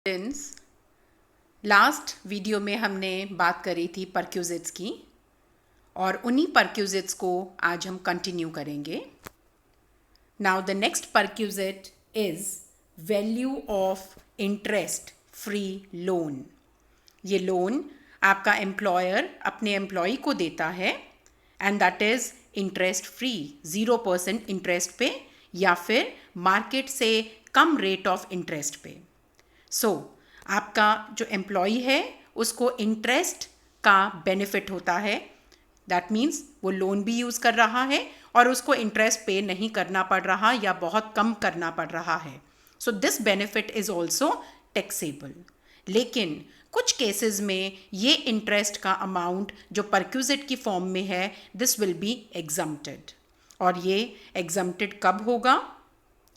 Students, last video में हमने बात करी थी परक्यूजिट्स की और उन्हीं परक्यूजिट्स को आज हम कंटिन्यू करेंगे. Now the next perquisite is value of interest free loan. ये लोन आपका एम्प्लॉयर अपने एम्प्लॉय को देता है and that is interest free, 0% interest पे या फिर मार्केट से कम रेट ऑफ इंटरेस्ट पे. आपका जो एम्प्लॉई है उसको इंटरेस्ट का बेनिफिट होता है. दैट मीन्स वो लोन भी यूज़ कर रहा है और उसको इंटरेस्ट पे नहीं करना पड़ रहा या बहुत कम करना पड़ रहा है. So this benefit is also taxable. लेकिन कुछ केसेस में ये इंटरेस्ट का अमाउंट जो परक्यूजिट की फॉर्म में है, दिस विल बी एग्जम्प्टेड. और ये एग्जम्प्टेड कब होगा?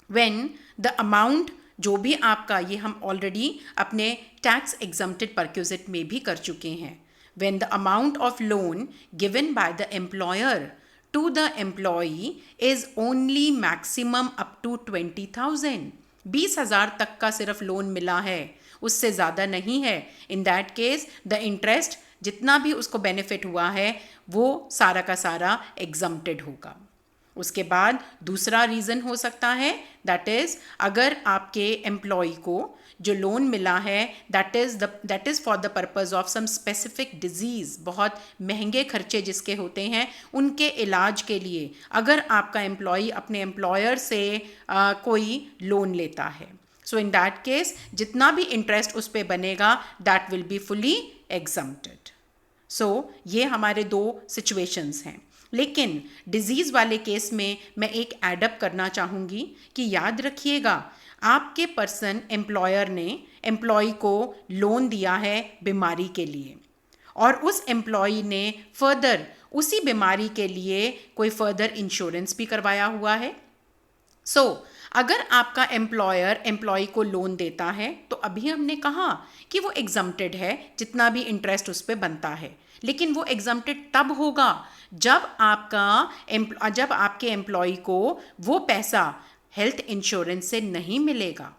व्हेन द अमाउंट जो भी आपका, ये हम ऑलरेडी अपने टैक्स एग्जम्प्टेड परक्यूजिट में भी कर चुके हैं. When the amount of loan given by the employer to the employee is only maximum up to 20,000. 20,000 तक का सिर्फ लोन मिला है, उससे ज़्यादा नहीं है. In that case the interest जितना भी उसको बेनिफिट हुआ है वो सारा का सारा एग्जम्प्टेड होगा. उसके बाद दूसरा रीज़न हो सकता है, दैट इज़ अगर आपके एम्प्लॉय को जो लोन मिला है that is for the purpose of some specific disease, बहुत महंगे खर्चे जिसके होते हैं उनके इलाज के लिए अगर आपका एम्प्लॉय अपने एम्प्लॉयर से कोई लोन लेता है, सो इन दैट केस जितना भी इंटरेस्ट उस पर बनेगा that will be fully exempted. So ये हमारे दो सिचुएशंस हैं. लेकिन डिजीज़ वाले केस में मैं एक एडअप करना चाहूँगी कि याद रखिएगा, आपके पर्सन एम्प्लॉयर ने एम्प्लॉय को लोन दिया है बीमारी के लिए और उस एम्प्लॉय ने फर्दर उसी बीमारी के लिए कोई फर्दर इंश्योरेंस भी करवाया हुआ है. अगर आपका एम्प्लॉयर एम्प्लॉय को लोन देता है तो अभी हमने कहा कि वो एग्जम्प्टेड है जितना भी इंटरेस्ट उस पर बनता है. लेकिन वो एग्जम्प्टेड तब होगा जब आपके एम्प्लॉय को वो पैसा हेल्थ इंश्योरेंस से नहीं मिलेगा.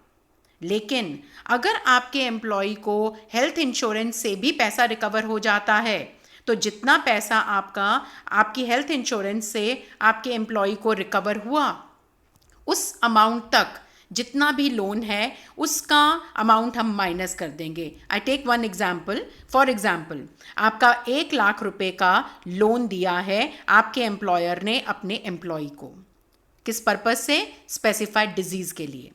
लेकिन अगर आपके एम्प्लॉय को हेल्थ इंश्योरेंस से भी पैसा रिकवर हो जाता है तो जितना पैसा आपकी हेल्थ इंश्योरेंस से आपके एम्प्लॉय को रिकवर हुआ उस अमाउंट तक जितना भी लोन है उसका अमाउंट हम माइनस कर देंगे. I take one example. For example, आपका 1,00,000 रुपए का लोन दिया है आपके एम्प्लॉयर ने अपने एम्प्लॉय को. किस पर्पस से? स्पेसिफाइड डिजीज के लिए.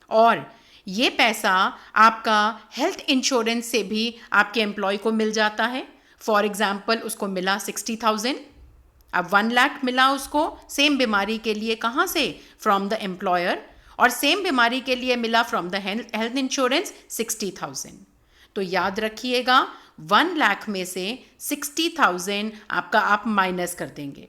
और ये पैसा आपका हेल्थ इंश्योरेंस से भी आपके एम्प्लॉय को मिल जाता है. फॉर एग्जाम्पल, उसको मिला 60,000. अब 1,00,000 मिला उसको सेम बीमारी के लिए. कहाँ से? From the employer. और सेम बीमारी के लिए मिला फ्रॉम द हेल्थ इंश्योरेंस 60,000. तो याद रखिएगा 1,00,000 में से 60,000 आपका आप माइनस कर देंगे.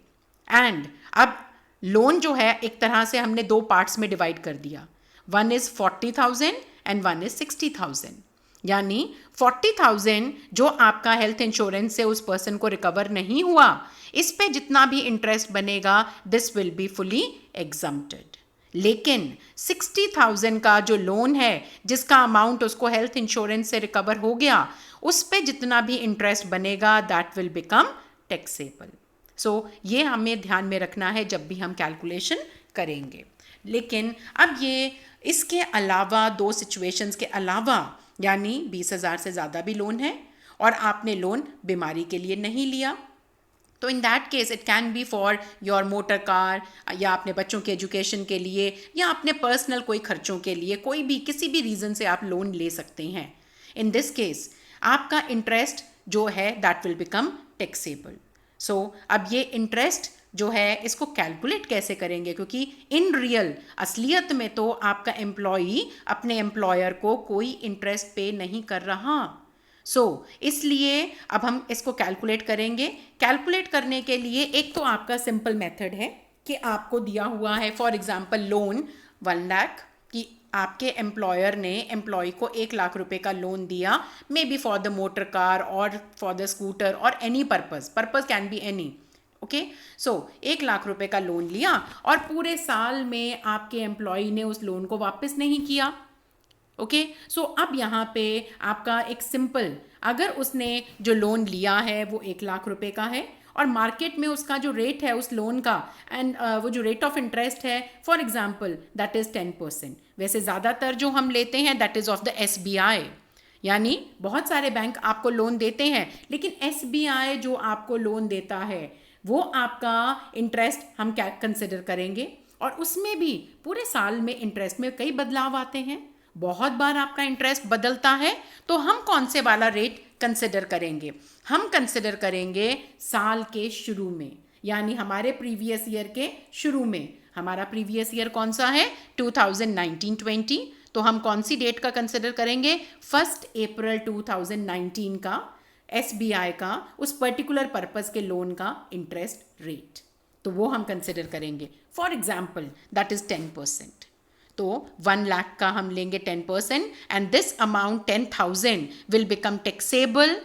एंड अब लोन जो है एक तरह से हमने दो पार्ट्स में डिवाइड कर दिया. One is 40,000 and one is 60,000. यानी 40,000 जो आपका हेल्थ इंश्योरेंस से उस पर्सन को रिकवर नहीं हुआ, इस पे जितना भी इंटरेस्ट बनेगा this will be fully exempted. लेकिन 60,000 का जो लोन है जिसका अमाउंट उसको हेल्थ इंश्योरेंस से रिकवर हो गया, उस पे जितना भी इंटरेस्ट बनेगा दैट विल बिकम टैक्सेबल. ये हमें ध्यान में रखना है जब भी हम कैलकुलेशन करेंगे. लेकिन अब ये इसके अलावा दो सिचुएशंस के अलावा, यानी 20,000 से ज़्यादा भी लोन है और आपने लोन बीमारी के लिए नहीं लिया, तो in that case it can be for your motor car या अपने बच्चों के एजुकेशन के लिए या अपने पर्सनल कोई खर्चों के लिए, कोई भी किसी भी रीज़न से आप लोन ले सकते हैं. इन दिस केस आपका इंटरेस्ट जो है दैट विल बिकम टैक्सेबल. अब ये इंटरेस्ट जो है इसको कैलकुलेट कैसे करेंगे? क्योंकि इन रियल असलियत में तो आपका एम्प्लॉई अपने एम्प्लॉयर को कोई इंटरेस्ट पे नहीं कर रहा. इसलिए अब हम इसको कैलकुलेट करेंगे. कैलकुलेट करने के लिए एक तो आपका सिंपल मेथड है कि आपको दिया हुआ है फॉर एग्जांपल लोन 1,00,000 कि आपके एम्प्लॉयर ने एम्प्लॉय को 1,00,000 रुपए का लोन दिया, may be for the motor car और फॉर द स्कूटर और any purpose can be any. Okay, 1,00,000 रुपए का लोन लिया और पूरे साल में आपके एम्प्लॉय ने उस लोन को वापस नहीं किया. ओके, सो अब यहाँ पे आपका एक सिंपल, अगर उसने जो लोन लिया है वो 1 लाख रुपए का है और मार्केट में उसका जो रेट है उस लोन का एंड वो जो रेट ऑफ इंटरेस्ट है फॉर एग्जांपल दैट इज़ 10%। वैसे ज़्यादातर जो हम लेते हैं that is of the SBI, यानी बहुत सारे बैंक आपको लोन देते हैं, लेकिन SBI जो आपको लोन देता है वो आपका इंटरेस्ट हम क्या कंसिडर करेंगे, और उसमें भी पूरे साल में इंटरेस्ट में कई बदलाव आते हैं, बहुत बार आपका इंटरेस्ट बदलता है। तो हम कौन से वाला रेट कंसिडर करेंगे, हम कंसिडर करेंगे साल के शुरू में, यानी हमारे प्रीवियस ईयर के शुरू में। हमारा प्रीवियस ईयर कौन सा है, 2019-20, तो हम कौन सी डेट का कंसिडर करेंगे, 1 अप्रैल 2019 का SBI का उस पर्टिकुलर पर्पस के लोन का इंटरेस्ट रेट, तो वो हम कंसिडर करेंगे। फॉर एग्जाम्पल दैट इज 10%, तो 1 लाख का हम लेंगे 10% and this amount 10,000 will become taxable,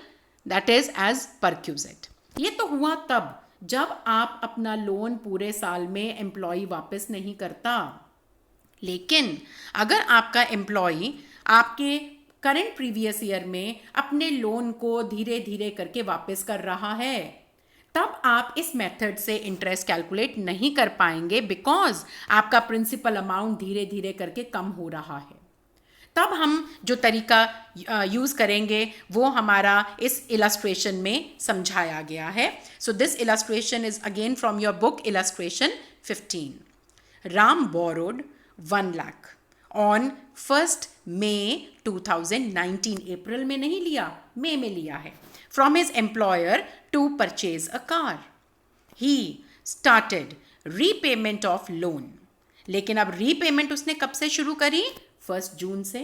that is as perquisite. ये तो हुआ तब जब आप अपना लोन पूरे साल में एम्प्लॉय वापस नहीं करता, लेकिन अगर आपका एम्प्लॉय आपके करंट प्रीवियस ईयर में अपने लोन को धीरे धीरे करके वापस कर रहा है, तब आप इस मेथड से इंटरेस्ट कैलकुलेट नहीं कर पाएंगे, बिकॉज आपका प्रिंसिपल अमाउंट धीरे धीरे करके कम हो रहा है। तब हम जो तरीका यूज़ करेंगे वो हमारा इस इलस्ट्रेशन में समझाया गया है। So this illustration is again from your book illustration 15। Ram borrowed 1 lakh on 1 मई 2019, अप्रैल में नहीं लिया, मई में लिया है, from his employer to purchase a car. He started repayment of loan. लेकिन अब रीपेमेंट उसने कब से शुरू करी, 1 जून से।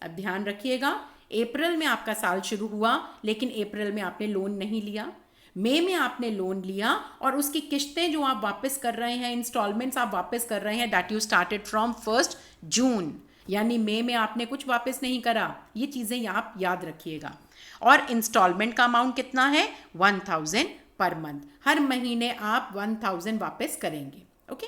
अब ध्यान रखिएगा, अप्रैल में आपका साल शुरू हुआ, लेकिन अप्रैल में आपने लोन नहीं लिया, मई में आपने लोन लिया, और उसकी किस्तें जो आप वापस कर रहे हैं, इंस्टॉलमेंट्स आप वापस कर रहे हैं, दैट यू स्टार्टेड फ्रॉम 1 जून, यानी मई में आपने कुछ वापस नहीं करा। ये चीज़ें आप याद रखिएगा। और इंस्टॉलमेंट का अमाउंट कितना है, 1000 पर मंथ, हर महीने आप 1000 वापस करेंगे। Okay,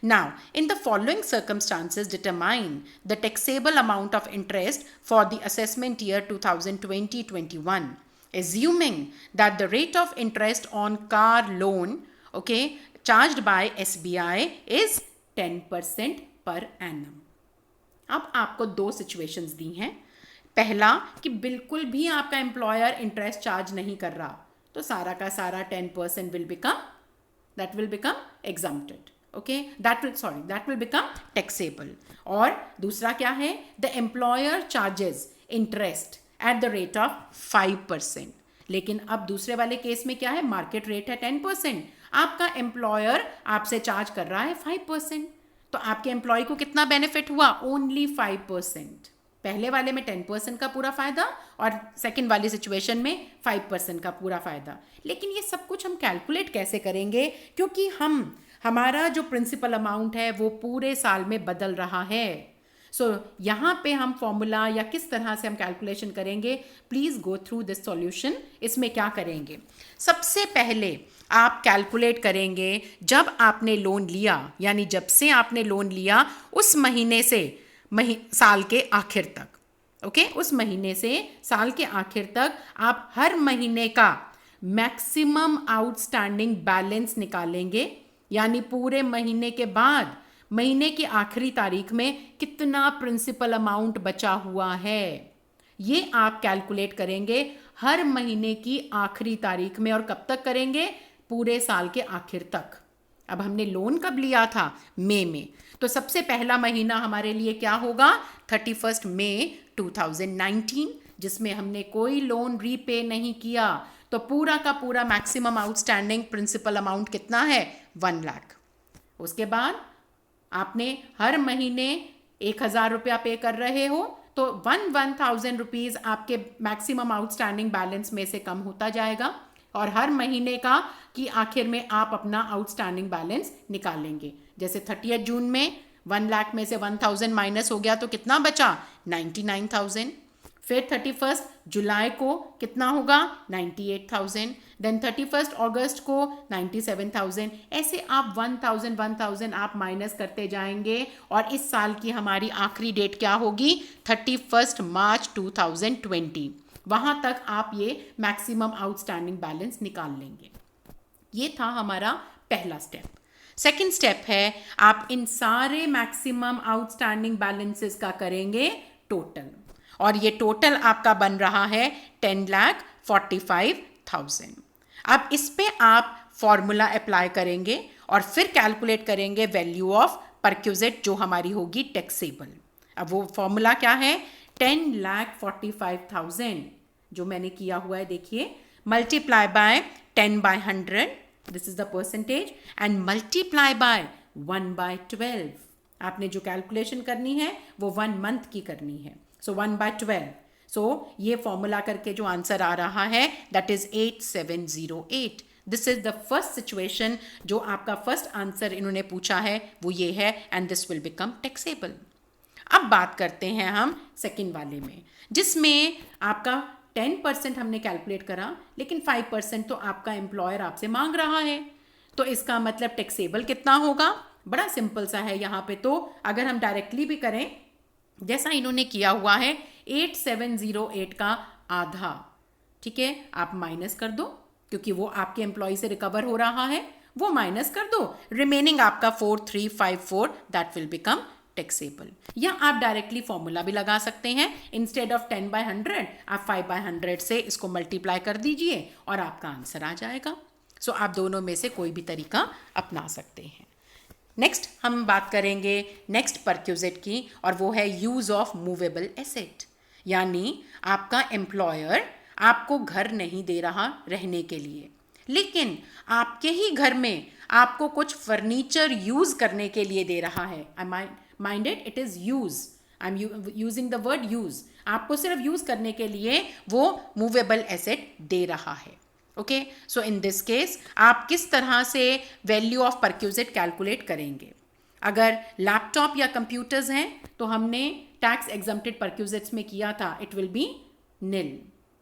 now in the following circumstances determine the taxable amount of interest for the assessment year 2020-21, assuming that the rate of interest on car loan, okay, charged by SBI is 10% per annum. अब आपको 2 situations दी हैं। पहला कि बिल्कुल भी आपका employer interest charge नहीं कर रहा, तो सारा का सारा 10% will become exempted, okay, that will become taxable. और दूसरा क्या है, the employer charges interest at the rate of 5%, लेकिन अब दूसरे वाले केस में क्या है, मार्केट रेट है 10%, आपका एम्प्लॉयर आपसे चार्ज कर रहा है 5%, तो आपके एम्प्लॉय को कितना बेनिफिट हुआ, ओनली 5%। पहले वाले में 10% का पूरा फायदा और सेकंड वाली सिचुएशन में 5% का पूरा फायदा। लेकिन ये सब कुछ हम कैलकुलेट कैसे करेंगे, क्योंकि हमारा जो प्रिंसिपल अमाउंट है वो पूरे साल में बदल रहा है। सो यहाँ पे हम फॉर्मूला या किस तरह से हम कैलकुलेशन करेंगे, please go through this solution. इसमें क्या करेंगे, सबसे पहले आप कैलकुलेट करेंगे जब आपने लोन लिया, यानी जब से आपने लोन लिया उस महीने से साल के आखिर तक, ओके, उस महीने से साल के आखिर तक आप हर महीने का मैक्सिमम आउटस्टैंडिंग बैलेंस निकालेंगे, यानी पूरे महीने के बाद महीने की आखिरी तारीख में कितना प्रिंसिपल अमाउंट बचा हुआ है, ये आप कैलकुलेट करेंगे हर महीने की आखिरी तारीख में। और कब तक करेंगे, पूरे साल के आखिर तक। अब हमने लोन कब लिया था, मई में, तो सबसे पहला महीना हमारे लिए क्या होगा, 31 मई 2019, जिसमें हमने कोई लोन रीपे नहीं किया, तो पूरा का पूरा मैक्सिमम आउटस्टैंडिंग प्रिंसिपल अमाउंट कितना है, 1 लाख। उसके बाद आपने हर महीने 1000 रुपया पे कर रहे हो, तो 1000 रुपीज़ आपके मैक्सिमम आउटस्टैंडिंग बैलेंस में से कम होता जाएगा, और हर महीने का कि आखिर में आप अपना आउटस्टैंडिंग बैलेंस निकालेंगे। जैसे 30 जून में 1 लाख में से 1000 माइनस हो गया तो कितना बचा, 99,000। फिर 31 जुलाई को कितना होगा 98,000, देन 31 अगस्त को 97,000। ऐसे आप 1,000 आप माइनस करते जाएंगे और इस साल की हमारी आखिरी डेट क्या होगी 31 मार्च 2020। वहाँ तक आप ये मैक्सिमम आउटस्टैंडिंग बैलेंस निकाल लेंगे। ये था हमारा पहला स्टेप। सेकेंड स्टेप है आप इन सारे मैक्सिमम आउटस्टैंडिंग बैलेंसेस का करेंगे टोटल, और ये टोटल आपका बन रहा है 10,45,000। अब इस पे आप फॉर्मूला अप्लाई करेंगे और फिर कैलकुलेट करेंगे वैल्यू ऑफ परक्यूजिट जो हमारी होगी टैक्सेबल। अब वो फॉर्मूला क्या है 10,45,000 जो मैंने किया हुआ है, देखिए, multiply by 10/100, this is the percentage, and multiply by 1/12। आपने जो कैलकुलेशन करनी है वो 1 मंथ की करनी है, सो 1/12। सो ये फॉर्मूला करके जो आंसर आ रहा है that is 8708। This is the first situation, जो आपका फर्स्ट आंसर इन्होंने पूछा है वो ये है, and this will become taxable. अब बात करते हैं हम सेकेंड वाले में, जिसमें आपका 10% हमने कैलकुलेट करा, लेकिन 5% तो आपका एम्प्लॉयर आपसे मांग रहा है। तो इसका मतलब टैक्सेबल कितना होगा, बड़ा सिंपल सा है यहाँ पे। तो अगर हम डायरेक्टली भी करें जैसा इन्होंने किया हुआ है 8708 का आधा, ठीक है, आप माइनस कर दो, क्योंकि वो आपके एम्प्लॉय से रिकवर हो रहा है, वो माइनस कर दो, रिमेनिंग आपका 4354 दैट विल बिकम टैक्सेबल। या आप डायरेक्टली फॉर्मूला भी लगा सकते हैं, इंस्टेड ऑफ 10/100 आप 5/100 से इसको मल्टीप्लाई कर दीजिए और आपका आंसर आ जाएगा। सो आप दोनों में से कोई भी तरीका अपना सकते हैं। नेक्स्ट हम बात करेंगे नेक्स्ट परक्यूजिट की, और वो है यूज ऑफ मूवेबल एसेट। यानी आपका एम्प्लॉयर आपको घर नहीं दे रहा रहने के लिए, लेकिन आपके ही घर में आपको कुछ फर्नीचर यूज करने के लिए दे रहा है। I minded it is use, I am using the word use. आपको सिर्फ यूज करने के लिए वो मूवेबल एसेट दे रहा है। Okay, so in this case आप किस तरह से वैल्यू ऑफ परक्यूजिट कैलकुलेट करेंगे। अगर लैपटॉप या कंप्यूटर्स हैं तो हमने टैक्स एग्जम्प्टेड परक्यूजिट्स में किया था, it will be nil.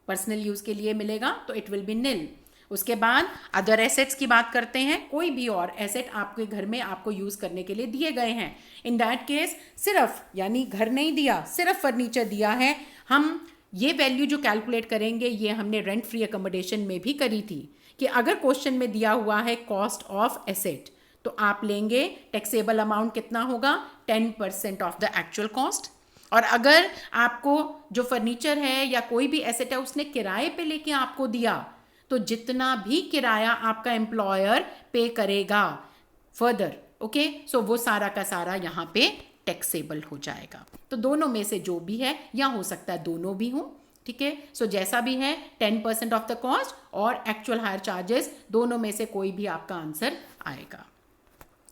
Personal use के लिए मिलेगा तो इट विल बी निल। उसके बाद अदर एसेट्स की बात करते हैं, कोई भी और एसेट आपके घर में आपको यूज करने के लिए दिए गए हैं, इन दैट केस सिर्फ, यानी घर नहीं दिया, सिर्फ फर्नीचर दिया है, हम ये वैल्यू जो कैलकुलेट करेंगे ये हमने रेंट फ्री अकोमोडेशन में भी करी थी, कि अगर क्वेश्चन में दिया हुआ है कॉस्ट ऑफ एसेट तो आप लेंगे टैक्सेबल अमाउंट कितना होगा 10% ऑफ द एक्चुअल कॉस्ट। और अगर आपको जो फर्नीचर है या कोई भी एसेट है उसने किराए पे लेके आपको दिया, तो जितना भी किराया आपका एम्प्लॉयर पे करेगा फर्दर, ओके, सो वो सारा का सारा यहाँ पे टैक्सेबल हो जाएगा। तो दोनों में से जो भी है, या हो सकता है दोनों भी हों, ठीक है। सो जैसा भी है 10% ऑफ द कॉस्ट और एक्चुअल हायर चार्जेस, दोनों में से कोई भी आपका आंसर आएगा।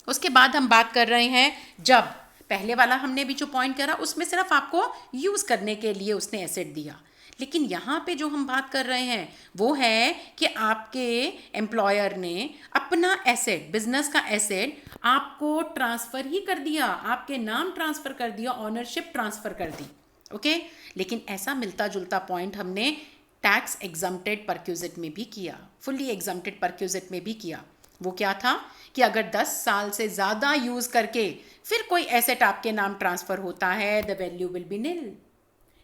उसके बाद हम बात कर रहे हैं, जब पहले वाला हमने भी जो पॉइंट करा उसमें सिर्फ आपको यूज करने के लिए उसने एसेट दिया, लेकिन यहाँ पे जो हम बात कर रहे हैं वो है कि आपके एम्प्लॉयर ने अपना एसेट, बिजनेस का एसेट आपको ट्रांसफ़र ही कर दिया, आपके नाम ट्रांसफ़र कर दिया, ऑनरशिप ट्रांसफ़र कर दी, ओके। लेकिन ऐसा मिलता जुलता पॉइंट हमने टैक्स एग्जम्प्टेड परक्यूजिट में भी किया, फुल्ली एग्जम्प्टेड परक्यूजिट में भी किया। वो क्या था कि अगर 10 साल से ज़्यादा यूज़ करके फिर कोई एसेट आपके नाम ट्रांसफ़र होता है, द वैल्यू विल बी निल।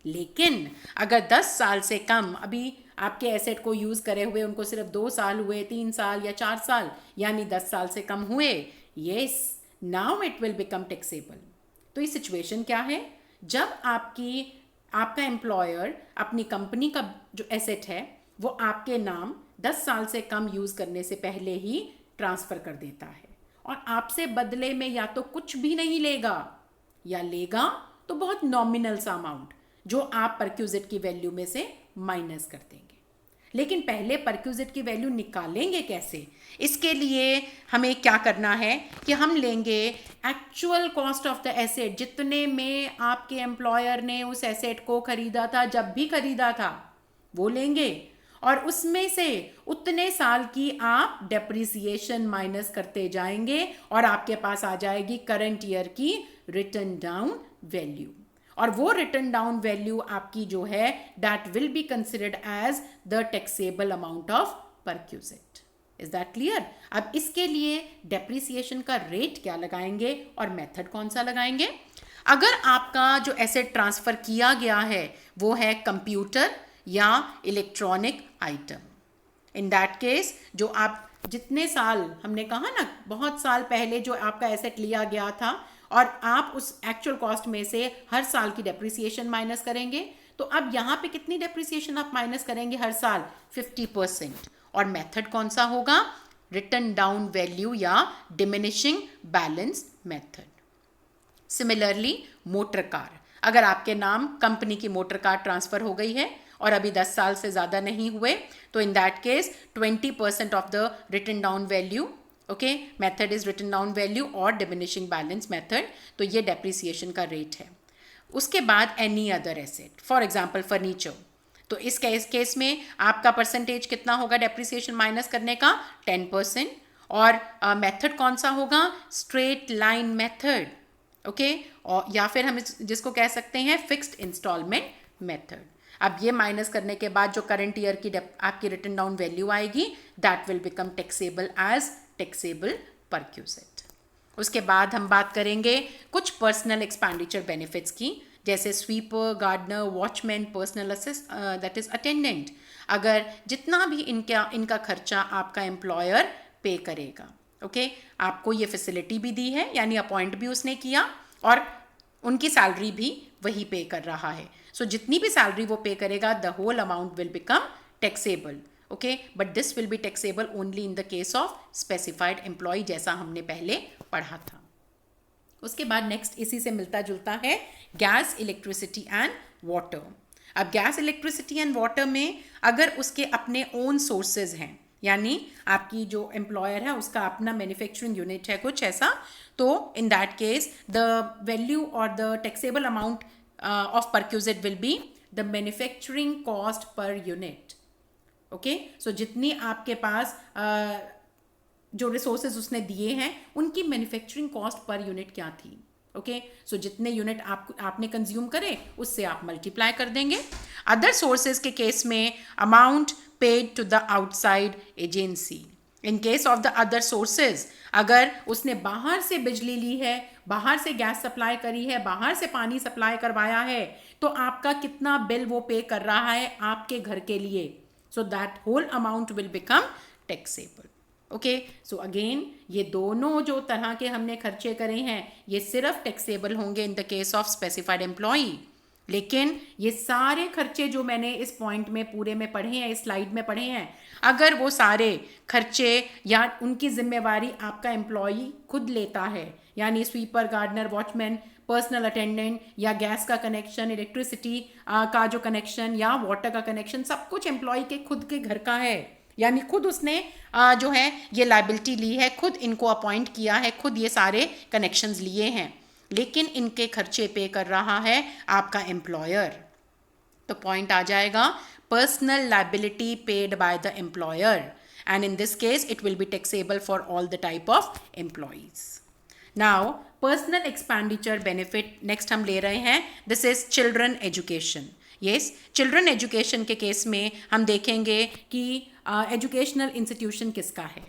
लेकिन अगर 10 साल से कम, अभी आपके एसेट को यूज़ करे हुए उनको सिर्फ 2 साल हुए, 3 साल या 4 साल, यानी 10 साल से कम हुए, yes, now it will become taxable. तो ये सिचुएशन क्या है, जब आपका एम्प्लॉयर अपनी कंपनी का जो एसेट है वो आपके नाम 10 साल से कम यूज़ करने से पहले ही ट्रांसफ़र कर देता है, और आपसे बदले में या तो कुछ भी नहीं लेगा, या लेगा तो बहुत नॉमिनल सा अमाउंट जो आप परक्यूजिट की वैल्यू में से माइनस कर देंगे। लेकिन पहले परक्यूजिट की वैल्यू निकालेंगे कैसे, इसके लिए हमें क्या करना है कि हम लेंगे actual cost of the asset, जितने में आपके एम्प्लॉयर ने उस एसेट को खरीदा था, जब भी खरीदा था वो लेंगे, और उसमें से उतने साल की आप डेप्रिसिएशन माइनस करते जाएंगे और आपके पास आ जाएगी करंट ईयर की रिटन डाउन वैल्यू। और वो रिटन डाउन वैल्यू आपकी जो है that will be considered as the taxable amount of perquisite. Is that clear? अब इसके लिए डेप्रिसिएशन का रेट क्या लगाएंगे और मेथड कौन सा लगाएंगे? अगर आपका जो एसेट ट्रांसफर किया गया है वो है कंप्यूटर या electronic item, in that case जो आप जितने साल, हमने कहा ना बहुत साल पहले जो आपका एसेट लिया गया था और आप उस एक्चुअल कॉस्ट में से हर साल की डेप्रिसिएशन माइनस करेंगे, तो अब यहाँ पे कितनी डेप्रिसिएशन आप माइनस करेंगे हर साल? 50%। और मेथड कौन सा होगा? रिटन डाउन वैल्यू या diminishing balance method. Similarly motor car, अगर आपके नाम कंपनी की मोटर कार ट्रांसफर हो गई है और अभी 10 साल से ज़्यादा नहीं हुए, तो in that case 20% of the written down value, okay, method is written down value और डिमिनिशिंग बैलेंस मेथड, तो ये डेप्रिसिएशन का रेट है। उसके बाद any other asset, for example furniture, तो इस केस में आपका परसेंटेज कितना होगा डेप्रिसिएशन माइनस करने का? 10%। और मेथड कौन सा होगा? स्ट्रेट लाइन मेथड, ओके, और या फिर हम जिसको कह सकते हैं फिक्स्ड इंस्टॉलमेंट मेथड। अब ये माइनस करने के बाद जो करंट ईयर की आपकी रिटन डाउन वैल्यू आएगी that will become taxable as taxable perquisite. उसके बाद हम बात करेंगे कुछ पर्सनल एक्सपेंडिचर बेनिफिट्स की, जैसे sweeper, gardener, watchman, personal that is attendant. अगर जितना भी इनका खर्चा आपका एम्प्लॉयर पे करेगा, ओके, आपको ये फैसिलिटी भी दी है, यानी अपॉइंट भी उसने किया और उनकी सैलरी भी वही पे कर रहा है। सो जितनी भी सैलरी वो पे करेगा the whole amount will become taxable, okay, but this will be taxable only in the case of specified employee, जैसा हमने पहले पढ़ा था। उसके बाद नेक्स्ट इसी से मिलता जुलता है गैस, इलेक्ट्रिसिटी एंड वाटर। अब गैस, इलेक्ट्रिसिटी एंड वाटर में अगर उसके अपने ओन सोर्सेज हैं, यानी आपकी जो एम्प्लॉयर है उसका अपना मैन्युफैक्चरिंग यूनिट है कुछ ऐसा, तो in that case the value और the taxable amount of perquisite will be the manufacturing cost per unit, okay. So जितनी आपके पास जो रिसोर्सेज उसने दिए हैं उनकी मैन्युफैक्चरिंग कॉस्ट पर यूनिट क्या थी, ओके। सो जितने यूनिट आपने कंज्यूम करे उससे आप मल्टीप्लाई कर देंगे। अदर सोर्सेज के केस में amount paid to the outside agency. In case of the other sources, अगर उसने बाहर से बिजली ली है, बाहर से गैस सप्लाई करी है, बाहर से पानी सप्लाई करवाया है, तो आपका कितना बिल वो पे कर रहा है आपके घर के लिए, so that whole amount will become taxable, okay. So again ये दोनों जो तरह के हमने खर्चे करे हैं ये सिर्फ टैक्सेबल होंगे इन the case of specified employee, लेकिन ये सारे खर्चे जो मैंने इस पॉइंट में पूरे में पढ़े हैं, इस स्लाइड में पढ़े हैं, अगर वो सारे खर्चे या उनकी जिम्मेवारी आपका एम्प्लॉई खुद लेता है, यानी sweeper, gardener, watchman, personal attendant, या गैस का कनेक्शन, इलेक्ट्रिसिटी का जो कनेक्शन या वाटर का कनेक्शन, सब कुछ एम्प्लॉई के खुद के घर का है, यानी खुद उसने जो है ये लायबिलिटी ली है, खुद इनको अपॉइंट किया है, खुद ये सारे कनेक्शंस लिए हैं, लेकिन इनके खर्चे पे कर रहा है आपका एम्प्लॉयर। तो पॉइंट आ जाएगा personal liability paid by the employer, and in this case it will be taxable for all the type of employees. Now personal expenditure benefit next हम ले रहे हैं, this is children education. Yes, children education के case में हम देखेंगे कि educational institution किसका है।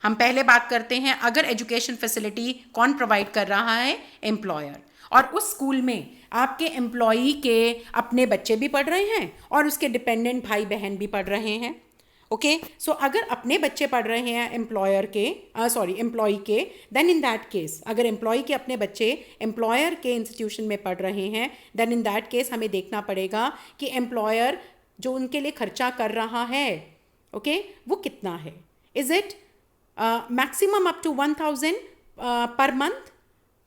हम पहले बात करते हैं अगर एजुकेशन फैसिलिटी कौन प्रोवाइड कर रहा है, एम्प्लॉयर, और उस स्कूल में आपके एम्प्लॉई के अपने बच्चे भी पढ़ रहे हैं और उसके डिपेंडेंट भाई बहन भी पढ़ रहे हैं, ओके। सो अगर अपने बच्चे पढ़ रहे हैं एम्प्लॉय के, देन इन दैट केस अगर एम्प्लॉय के अपने बच्चे एम्प्लॉयर के इंस्टीट्यूशन में पढ़ रहे हैं, देन इन दैट केस हमें देखना पड़ेगा कि एम्प्लॉयर जो उनके लिए खर्चा कर रहा है, ओके, वो कितना है। Is it maximum up to 1000 per month,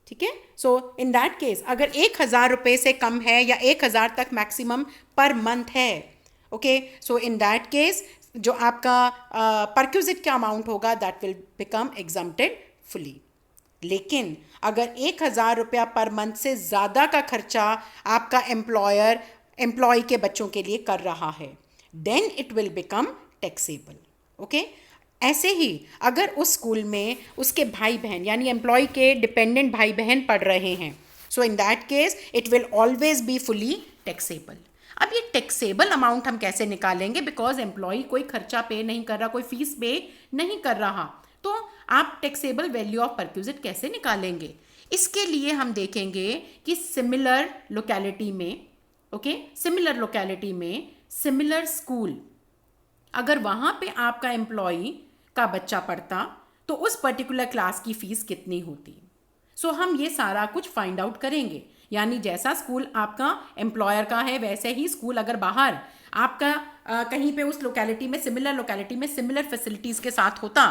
ठीक है। सो इन दैट केस अगर 1000 रुपये से कम है या 1000 तक मैक्सिमम पर मंथ है, okay, so in that case जो आपका परक्यूजिट का अमाउंट होगा that will become exempted fully. लेकिन अगर 1000 रुपया पर मंथ से ज़्यादा का खर्चा आपका एम्प्लॉयर एम्प्लॉय के बच्चों के लिए कर रहा है, then it will become taxable, okay. ऐसे ही अगर उस स्कूल में उसके भाई बहन यानी एम्प्लॉय के डिपेंडेंट भाई बहन पढ़ रहे हैं, so in that case it will always be fully taxable. अब ये टैक्सेबल अमाउंट हम कैसे निकालेंगे, बिकॉज एम्प्लॉय कोई खर्चा पे नहीं कर रहा, कोई फीस पे नहीं कर रहा, तो आप टैक्सेबल वैल्यू ऑफ परक्यूजिट कैसे निकालेंगे? इसके लिए हम देखेंगे कि सिमिलर लोकेलिटी में, सिमिलर लोकेलिटी में सिमिलर स्कूल, अगर वहां पे आपका एम्प्लॉय का बच्चा पढ़ता तो उस पर्टिकुलर क्लास की फीस कितनी होती। सो हम ये सारा कुछ फाइंड आउट करेंगे, यानी जैसा स्कूल आपका एम्प्लॉयर का है वैसे ही स्कूल अगर बाहर आपका कहीं पे उस लोकेलिटी में, सिमिलर लोकेलिटी में सिमिलर फैसिलिटीज़ के साथ होता,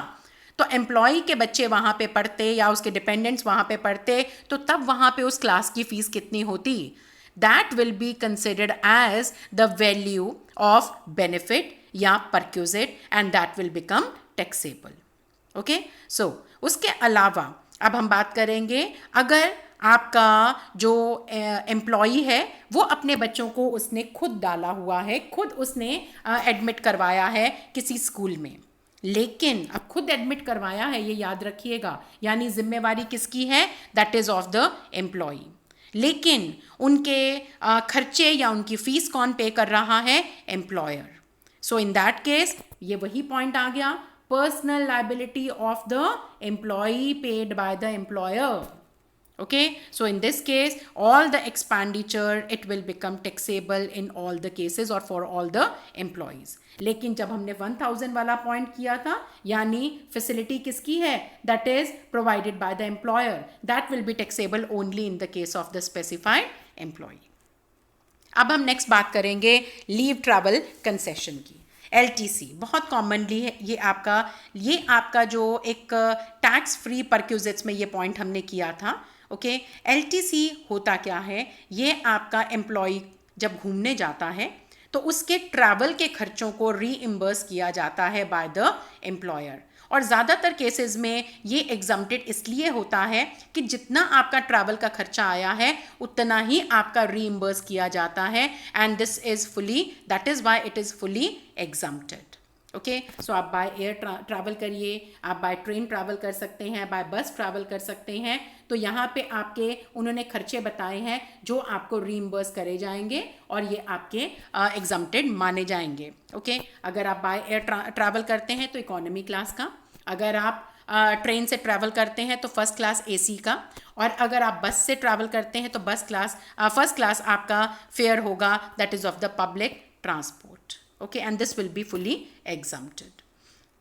तो एम्प्लॉय के बच्चे वहाँ पे पढ़ते या उसके डिपेंडेंट्स वहाँ पे पढ़ते, तो तब वहाँ पे उस क्लास की फीस कितनी होती। That will be considered as the value of benefit या perquisite and that will become taxable. Okay, so उसके अलावा अब हम बात करेंगे, अगर आपका जो एम्प्लॉई है वो अपने बच्चों को उसने खुद डाला हुआ है, खुद उसने एडमिट करवाया है किसी स्कूल में, लेकिन अब खुद एडमिट करवाया है, ये याद रखिएगा, यानी जिम्मेवारी किसकी है, that is of the employee, लेकिन उनके खर्चे या उनकी फीस कौन पे कर रहा है, employer. So in that case ये वही पॉइंट आ गया, personal liability of the employee paid by the employer. Okay, so in this case all the expenditure it will become taxable in all the cases or for all the employees. लेकिन जब हमने 1000 वाला point किया था, यानी facility किसकी है, that is provided by the employer, that will be taxable only in the case of the specified employee. अब हम नेक्स्ट बात करेंगे लीव ट्रैवल कंसेशन की। LTC बहुत कॉमनली है, ये आपका जो एक टैक्स फ्री परक्यूजिट्स में ये पॉइंट हमने किया था। ओके, LTC होता क्या है, ये आपका एम्प्लॉय जब घूमने जाता है तो उसके ट्रैवल के खर्चों को रीइम्बर्स किया जाता है बाय द एम्प्लॉयर, और ज़्यादातर केसेस में ये एग्जम्प्टेड इसलिए होता है कि जितना आपका ट्रैवल का खर्चा आया है उतना ही आपका रीइम्बर्स किया जाता है, and this is fully, that is why it is fully exempted. Okay, so आप बाय एयर ट्रैवल करिए, आप बाय ट्रेन ट्रैवल कर सकते हैं, बाय बस ट्रैवल कर सकते हैं, तो यहाँ पे आपके उन्होंने खर्चे बताए हैं जो आपको रीइम्बर्स करे जाएंगे और ये आपके एग्जम्प्टेड माने जाएंगे। ओके, अगर आप बाय एयर ट्रैवल करते हैं तो इकोनॉमी क्लास का, अगर आप ट्रेन से ट्रैवल करते हैं तो फर्स्ट क्लास AC का, और अगर आप बस से ट्रैवल करते हैं तो फर्स्ट क्लास आपका फेयर होगा, that is of the public transport. Okay, and this will be fully exempted.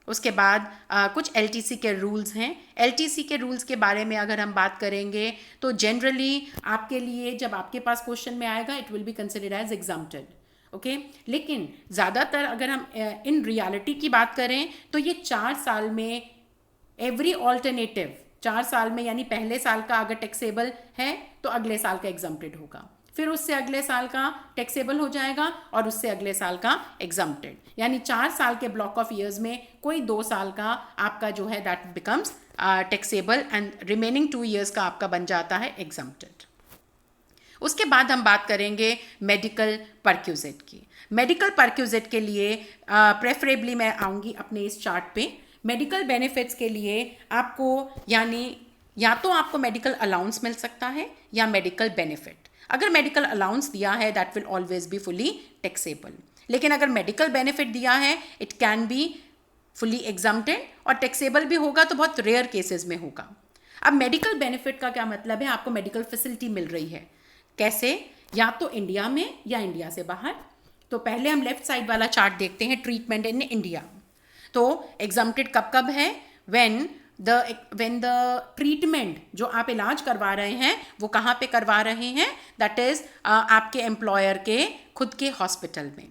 उसके बाद कुछ LTC के रूल्स हैं। LTC के रूल्स के बारे में अगर हम बात करेंगे तो जनरली आपके लिए जब आपके पास क्वेश्चन में आएगा it will be considered as exempted. Okay, लेकिन ज़्यादातर अगर हम इन रियलिटी की बात करें तो ये 4 साल में एवरी ऑल्टरनेटिव, 4 साल में, यानी पहले साल का अगर टैक्सेबल है तो अगले साल का एग्जम्प्टेड होगा, फिर उससे अगले साल का टैक्सेबल हो जाएगा और उससे अगले साल का एग्जम्प्टेड, यानी 4 साल के ब्लॉक ऑफ ईयर्स में कोई 2 साल का आपका जो है that becomes taxable, and remaining 2 years का आपका बन जाता है एग्जम्प्टेड। उसके बाद हम बात करेंगे मेडिकल परक्यूजिट की। मेडिकल परक्यूजिट के लिए प्रेफरेबली मैं आऊँगी अपने इस चार्ट पे। मेडिकल बेनिफिट्स के लिए आपको, यानी या तो आपको मेडिकल अलाउंस मिल सकता है या मेडिकल बेनिफिट। अगर मेडिकल अलाउंस दिया है that will always be fully taxable, लेकिन अगर मेडिकल बेनिफिट दिया है it can be fully exempted, और टैक्सेबल भी होगा तो बहुत रेयर केसेस में होगा। अब मेडिकल बेनिफिट का क्या मतलब है, आपको मेडिकल फैसिलिटी मिल रही है, कैसे, या तो इंडिया में या इंडिया से बाहर। तो पहले हम लेफ्ट साइड वाला चार्ट देखते हैं, ट्रीटमेंट इन इंडिया। तो एग्जम्प्टेड कब कब है, व्हेन द ट्रीटमेंट जो आप इलाज करवा रहे हैं वो कहाँ पे करवा रहे हैं, दैट इज़ आपके एम्प्लॉयर के खुद के हॉस्पिटल में।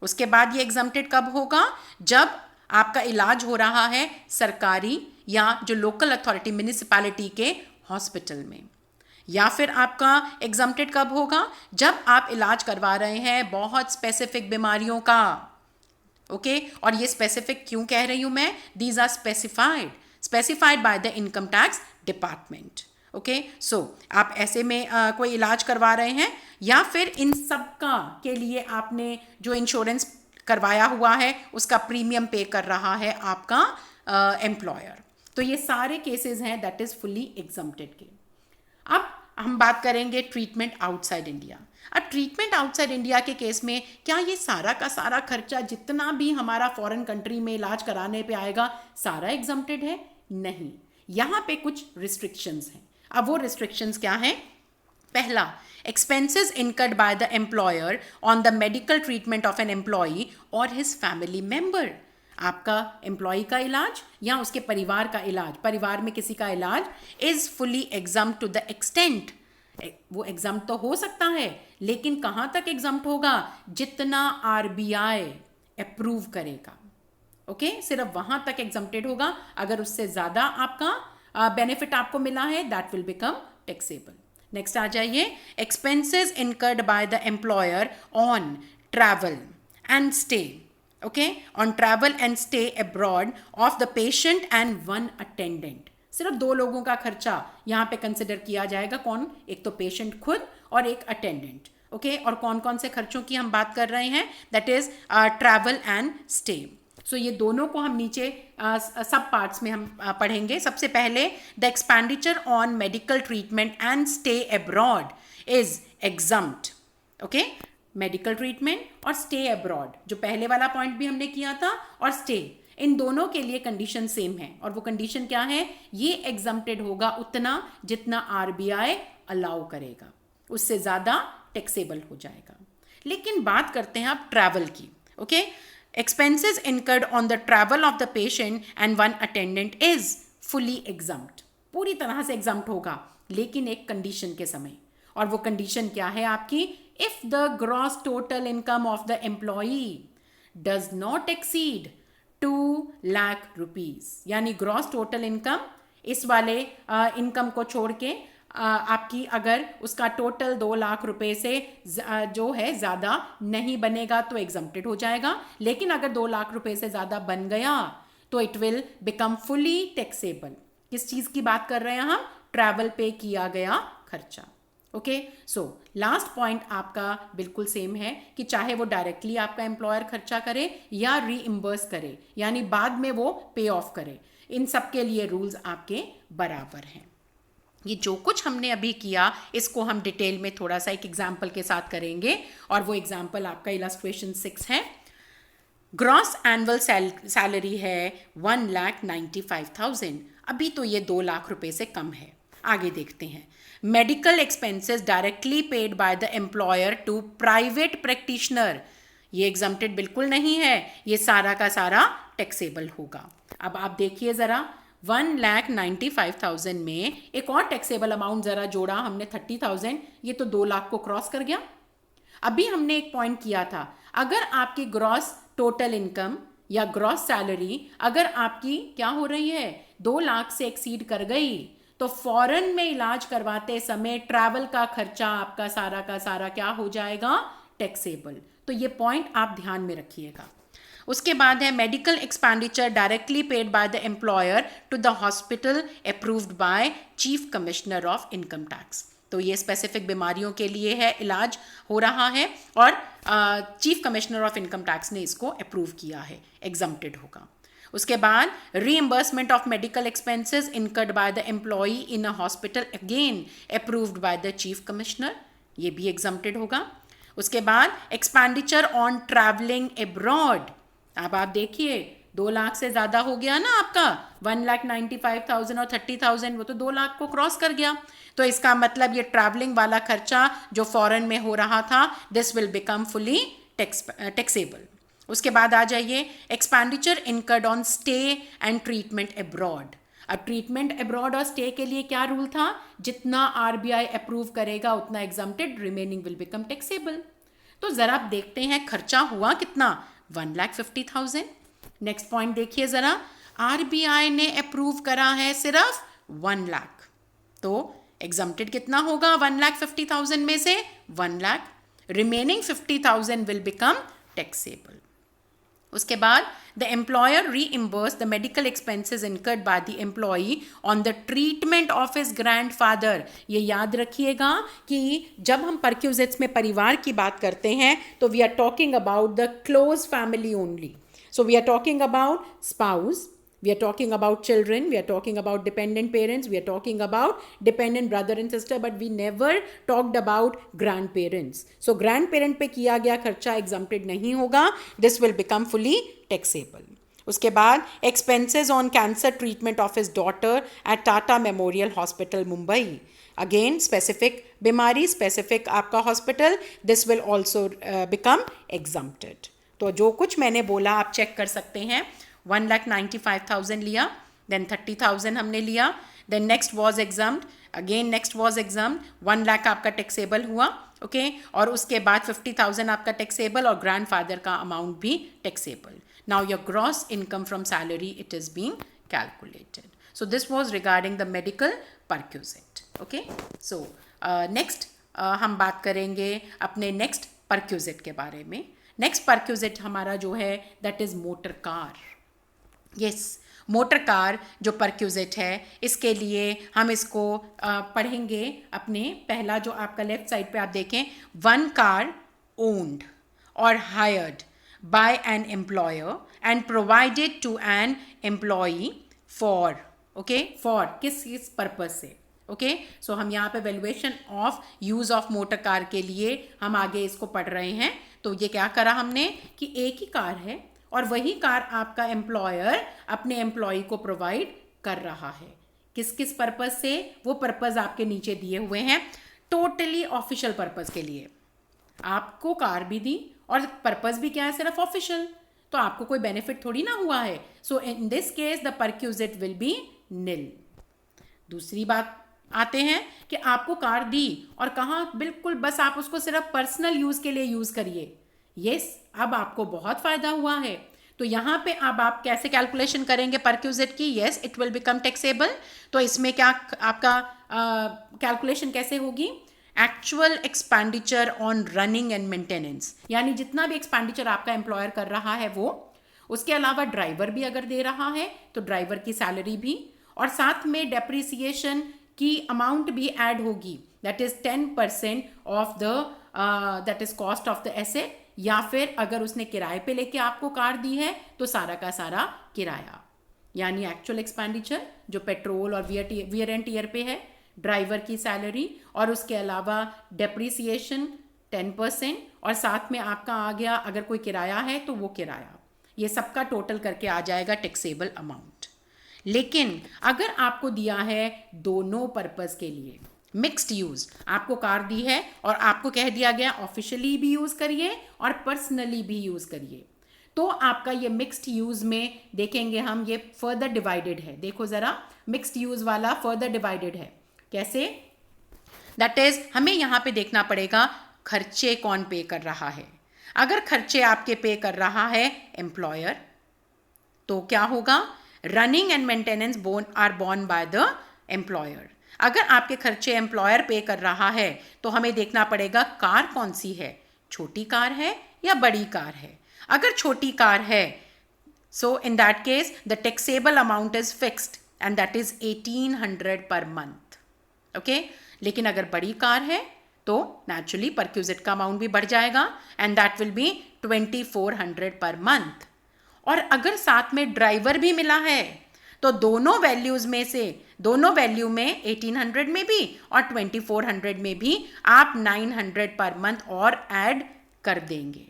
उसके बाद ये एग्जम्प्टेड कब होगा, जब आपका इलाज हो रहा है सरकारी या जो लोकल अथॉरिटी म्यूनिसिपैलिटी के हॉस्पिटल में। या फिर आपका एग्जम्प्टेड कब होगा, जब आप इलाज करवा रहे हैं बहुत स्पेसिफिक बीमारियों का। ओके, और ये स्पेसिफिक क्यों कह रही हूँ मैं, these are specified by the income tax department. Okay, so आप ऐसे में कोई इलाज करवा रहे हैं, या फिर इन सब का के लिए आपने जो इंश्योरेंस करवाया हुआ है उसका प्रीमियम पे कर रहा है आपका एम्प्लॉयर। तो ये सारे केसेस हैं दैट इज फुली एग्जम्प्टेड के। अब हम बात करेंगे ट्रीटमेंट आउटसाइड इंडिया। अब ट्रीटमेंट आउटसाइड इंडिया के केस में क्या ये सारा का सारा खर्चा जितना भी हमारा फॉरेन कंट्री में इलाज कराने पे आएगा सारा एग्जम्प्टेड है? नहीं, यहाँ पे कुछ रिस्ट्रिक्शंस हैं। अब वो रिस्ट्रिक्शंस क्या हैं? पहला, expenses incurred by the employer on the medical treatment of an employee or his family member। आपका एम्प्लॉय का इलाज या उसके परिवार का इलाज, परिवार में किसी का इलाज is fully exempt to the extent, वो एग्जम्प्ट तो हो सकता है लेकिन कहाँ तक एग्जम्प्ट होगा? जितना आरबीआई अप्रूव करेगा, ओके, सिर्फ वहां तक एग्जम्प्टेड होगा। अगर उससे ज्यादा आपका बेनिफिट आपको मिला है that will become taxable. Next आ जाइए, expenses incurred by the employer on travel and stay, okay, on travel and stay abroad of the patient and one attendant. सिर्फ दो लोगों का खर्चा यहाँ पे कंसिडर किया जाएगा। कौन? एक तो पेशेंट खुद और एक अटेंडेंट, ओके। और कौन कौन से खर्चों की हम बात कर रहे हैं? That is travel and stay. So ये दोनों को हम नीचे सब पार्ट्स में हम पढ़ेंगे। सबसे पहले, the expenditure on medical treatment and stay abroad is exempt, okay. Medical treatment और स्टे अब्रॉड, जो पहले वाला पॉइंट भी हमने किया था, और स्टे, इन दोनों के लिए कंडीशन सेम है। और वो कंडीशन क्या है? ये एग्जम्प्टेड होगा उतना जितना आरबीआई अलाउ करेगा, उससे ज़्यादा टैक्सेबल हो जाएगा। लेकिन बात करते हैं आप ट्रैवल की, okay. Expenses incurred on the travel of the patient and one attendant is fully exempt, पूरी तरह से एग्जम्प्ट होगा, लेकिन एक कंडीशन के समय। और वो कंडीशन क्या है आपकी? If the gross total income of the employee does not exceed 2 lakh rupees, यानी ग्रॉस टोटल इनकम, इस वाले इनकम को छोड़ के आपकी अगर उसका टोटल 2 लाख रुपए से जो है ज़्यादा नहीं बनेगा तो एग्जम्प्टेड हो जाएगा। लेकिन अगर 2 लाख रुपए से ज़्यादा बन गया तो it will become fully taxable. किस चीज़ की बात कर रहे हैं हम? ट्रैवल पे किया गया खर्चा, ओके। सो लास्ट पॉइंट आपका बिल्कुल सेम है कि चाहे वो डायरेक्टली आपका एम्प्लॉयर खर्चा करे या रीइम्बर्स करे, यानी बाद में वो पे ऑफ करे, इन सब के लिए रूल्स आपके बराबर हैं। ये जो कुछ हमने अभी किया इसको हम डिटेल में थोड़ा सा एक एग्जाम्पल के साथ करेंगे, और वो एग्जाम्पल आपका इलस्ट्रेशन 6 है। ग्रॉस एनुअल सैलरी है 1,95,000। अभी तो ये 2 लाख रुपए से कम है। आगे देखते हैं, medical expenses directly paid by the employer to private practitioner, ये एग्जम्प्टेड बिल्कुल नहीं है, ये सारा का सारा टैक्सेबल होगा। अब आप देखिए ज़रा, 1,95,000 में एक और टैक्सेबल अमाउंट ज़रा जोड़ा हमने 30,000, ये तो 2 लाख को क्रॉस कर गया। अभी हमने एक पॉइंट किया था, अगर आपकी ग्रॉस टोटल इनकम या ग्रॉस सैलरी अगर आपकी क्या हो रही है, 2 लाख से एक्सीड कर गई, तो फॉरेन में इलाज करवाते समय ट्रैवल का खर्चा आपका सारा का सारा क्या हो जाएगा? टैक्सेबल। तो ये पॉइंट आप ध्यान में रखिएगा। उसके बाद है medical expenditure directly paid by the employer to the hospital approved by chief commissioner of income tax. तो ये स्पेसिफिक बीमारियों के लिए है, इलाज हो रहा है और chief commissioner of income tax ने इसको अप्रूव किया है, एग्जम्प्टेड होगा। उसके बाद reimbursement of medical expenses incurred by the employee in a hospital, again approved by the chief commissioner, ये भी एग्जम्प्टेड होगा। उसके बाद एक्सपेंडिचर ऑन ट्रैवलिंग अब्रॉड, अब आप देखिए 2 लाख से ज़्यादा हो गया ना आपका, 1,95,000 और 30,000, वो तो 2 लाख को क्रॉस कर गया। तो इसका मतलब ये ट्रैवलिंग वाला खर्चा जो फॉरेन में हो रहा था, this will become fully taxable. उसके बाद आ जाइए, expenditure incurred on stay and treatment abroad. अब ट्रीटमेंट अब्रॉड और स्टे के लिए क्या रूल था? जितना आरबीआई अप्रूव करेगा उतना exempted, remaining will become taxable. तो ज़रा आप देखते हैं खर्चा हुआ कितना? 1,50,000। नेक्स्ट पॉइंट देखिए ज़रा, आरबीआई ने अप्रूव करा है सिर्फ 1 लाख, तो एग्जम्प्टेड कितना होगा 1,50,000 में से? 1 lakh, remaining 50,000 will become taxable. उसके बाद the employer reimburse the medical expenses incurred by the employee on the treatment of his grandfather. ये याद रखिएगा कि जब हम परक्यूजिट्स में परिवार की बात करते हैं तो we are talking about the close family only. So we are talking about spouse, We are talking about children, we are talking about dependent parents, we are talking about dependent brother and sister, but we never talked about grandparents. So grandparent पे किया गया खर्चा exempted नहीं होगा, this will become fully taxable. उसके बाद expenses on cancer treatment of his daughter at Tata Memorial Hospital, Mumbai. Again, specific बीमारी, specific आपका hospital, this will also become exempted. तो जो कुछ मैंने बोला आप चेक कर सकते हैं. 1,95,000 लिया, then 30,000 हमने लिया, then next was exempt, again next was exempt, 1 lakh आपका टैक्सेबल हुआ, ओके और उसके बाद 50,000 आपका टैक्सेबल और ग्रैंडफादर का अमाउंट भी taxable. Now your gross income from salary it is being calculated. So this was regarding the medical perquisite. Okay, so next हम बात करेंगे अपने नेक्स्ट परक्यूजिट के बारे में. नेक्स्ट परक्यूजिट हमारा जो है that is motor car. Yes, motor car जो परक्यूजिट है इसके लिए हम इसको पढ़ेंगे अपने. पहला जो आपका लेफ्ट साइड पे आप देखें, 1 कार ओन्ड और hired by an employer and provided to an employee for, okay, for किस पर्पज से. ओके, सो हम यहाँ पे valuation of use of motor car के लिए हम आगे इसको पढ़ रहे हैं. तो ये क्या करा हमने कि एक ही कार है और वही कार आपका एम्प्लॉयर अपने एम्प्लॉय को प्रोवाइड कर रहा है. किस किस पर्पज़ से, वो पर्पज़ आपके नीचे दिए हुए हैं. टोटली ऑफिशियल पर्पज़ के लिए आपको कार भी दी और पर्पज़ भी क्या है, सिर्फ ऑफिशियल. तो आपको कोई बेनिफिट थोड़ी ना हुआ है. So in this case the perquisite will be nil. दूसरी बात आते हैं कि आपको कार दी और कहाँ बिल्कुल बस आप उसको सिर्फ पर्सनल यूज़ के लिए यूज़ करिए. यस, अब आपको बहुत फ़ायदा हुआ है. तो यहाँ पे अब आप कैसे कैलकुलेशन करेंगे परक्यूजिट की. Yes, it will become taxable. तो इसमें क्या आपका कैलकुलेशन कैसे होगी, actual expenditure on running and maintenance, यानी जितना भी एक्सपेंडिचर आपका एम्प्लॉयर कर रहा है वो, उसके अलावा ड्राइवर भी अगर दे रहा है तो ड्राइवर की सैलरी भी, और साथ में डेप्रिसिएशन की अमाउंट भी ऐड होगी. That is 10% of the that is cost of the asset. या फिर अगर उसने किराए पे लेके आपको कार दी है तो सारा का सारा किराया, यानी एक्चुअल एक्सपेंडिचर जो पेट्रोल और वियर एंड टीयर पे है, ड्राइवर की सैलरी और उसके अलावा डेप्रिसिएशन 10%, और साथ में आपका आ गया अगर कोई किराया है तो वो किराया. ये सबका टोटल करके आ जाएगा टैक्सेबल अमाउंट. लेकिन अगर आपको दिया है दोनों पर्पस के लिए, मिक्स्ड यूज़, आपको कार दी है और आपको कह दिया गया ऑफिशियली भी यूज़ करिए और पर्सनली भी यूज़ करिए, तो आपका ये मिक्स्ड यूज़ में देखेंगे हम ये फर्दर डिवाइडेड है. देखो ज़रा, मिक्स्ड यूज़ वाला फर्दर डिवाइडेड है. कैसे, दैट इज़ हमें यहाँ पे देखना पड़ेगा खर्चे कौन पे कर रहा है. अगर खर्चे आपके पे कर रहा है एम्प्लॉयर तो क्या होगा, running and maintenance are borne by the employer. अगर आपके खर्चे एम्प्लॉयर पे कर रहा है तो हमें देखना पड़ेगा कार कौन सी है, छोटी कार है या बड़ी कार है. अगर छोटी कार है so in that case the taxable amount is fixed and that is 1800 per month. Okay, लेकिन अगर बड़ी कार है तो नेचुरली परक्यूजिट का अमाउंट भी बढ़ जाएगा and that will B 2400 per month. और अगर साथ में ड्राइवर भी मिला है तो दोनों वैल्यूज़ में से, दोनों वैल्यू में 1800 में भी और 2400 में भी आप 900 पर मंथ और ऐड कर देंगे.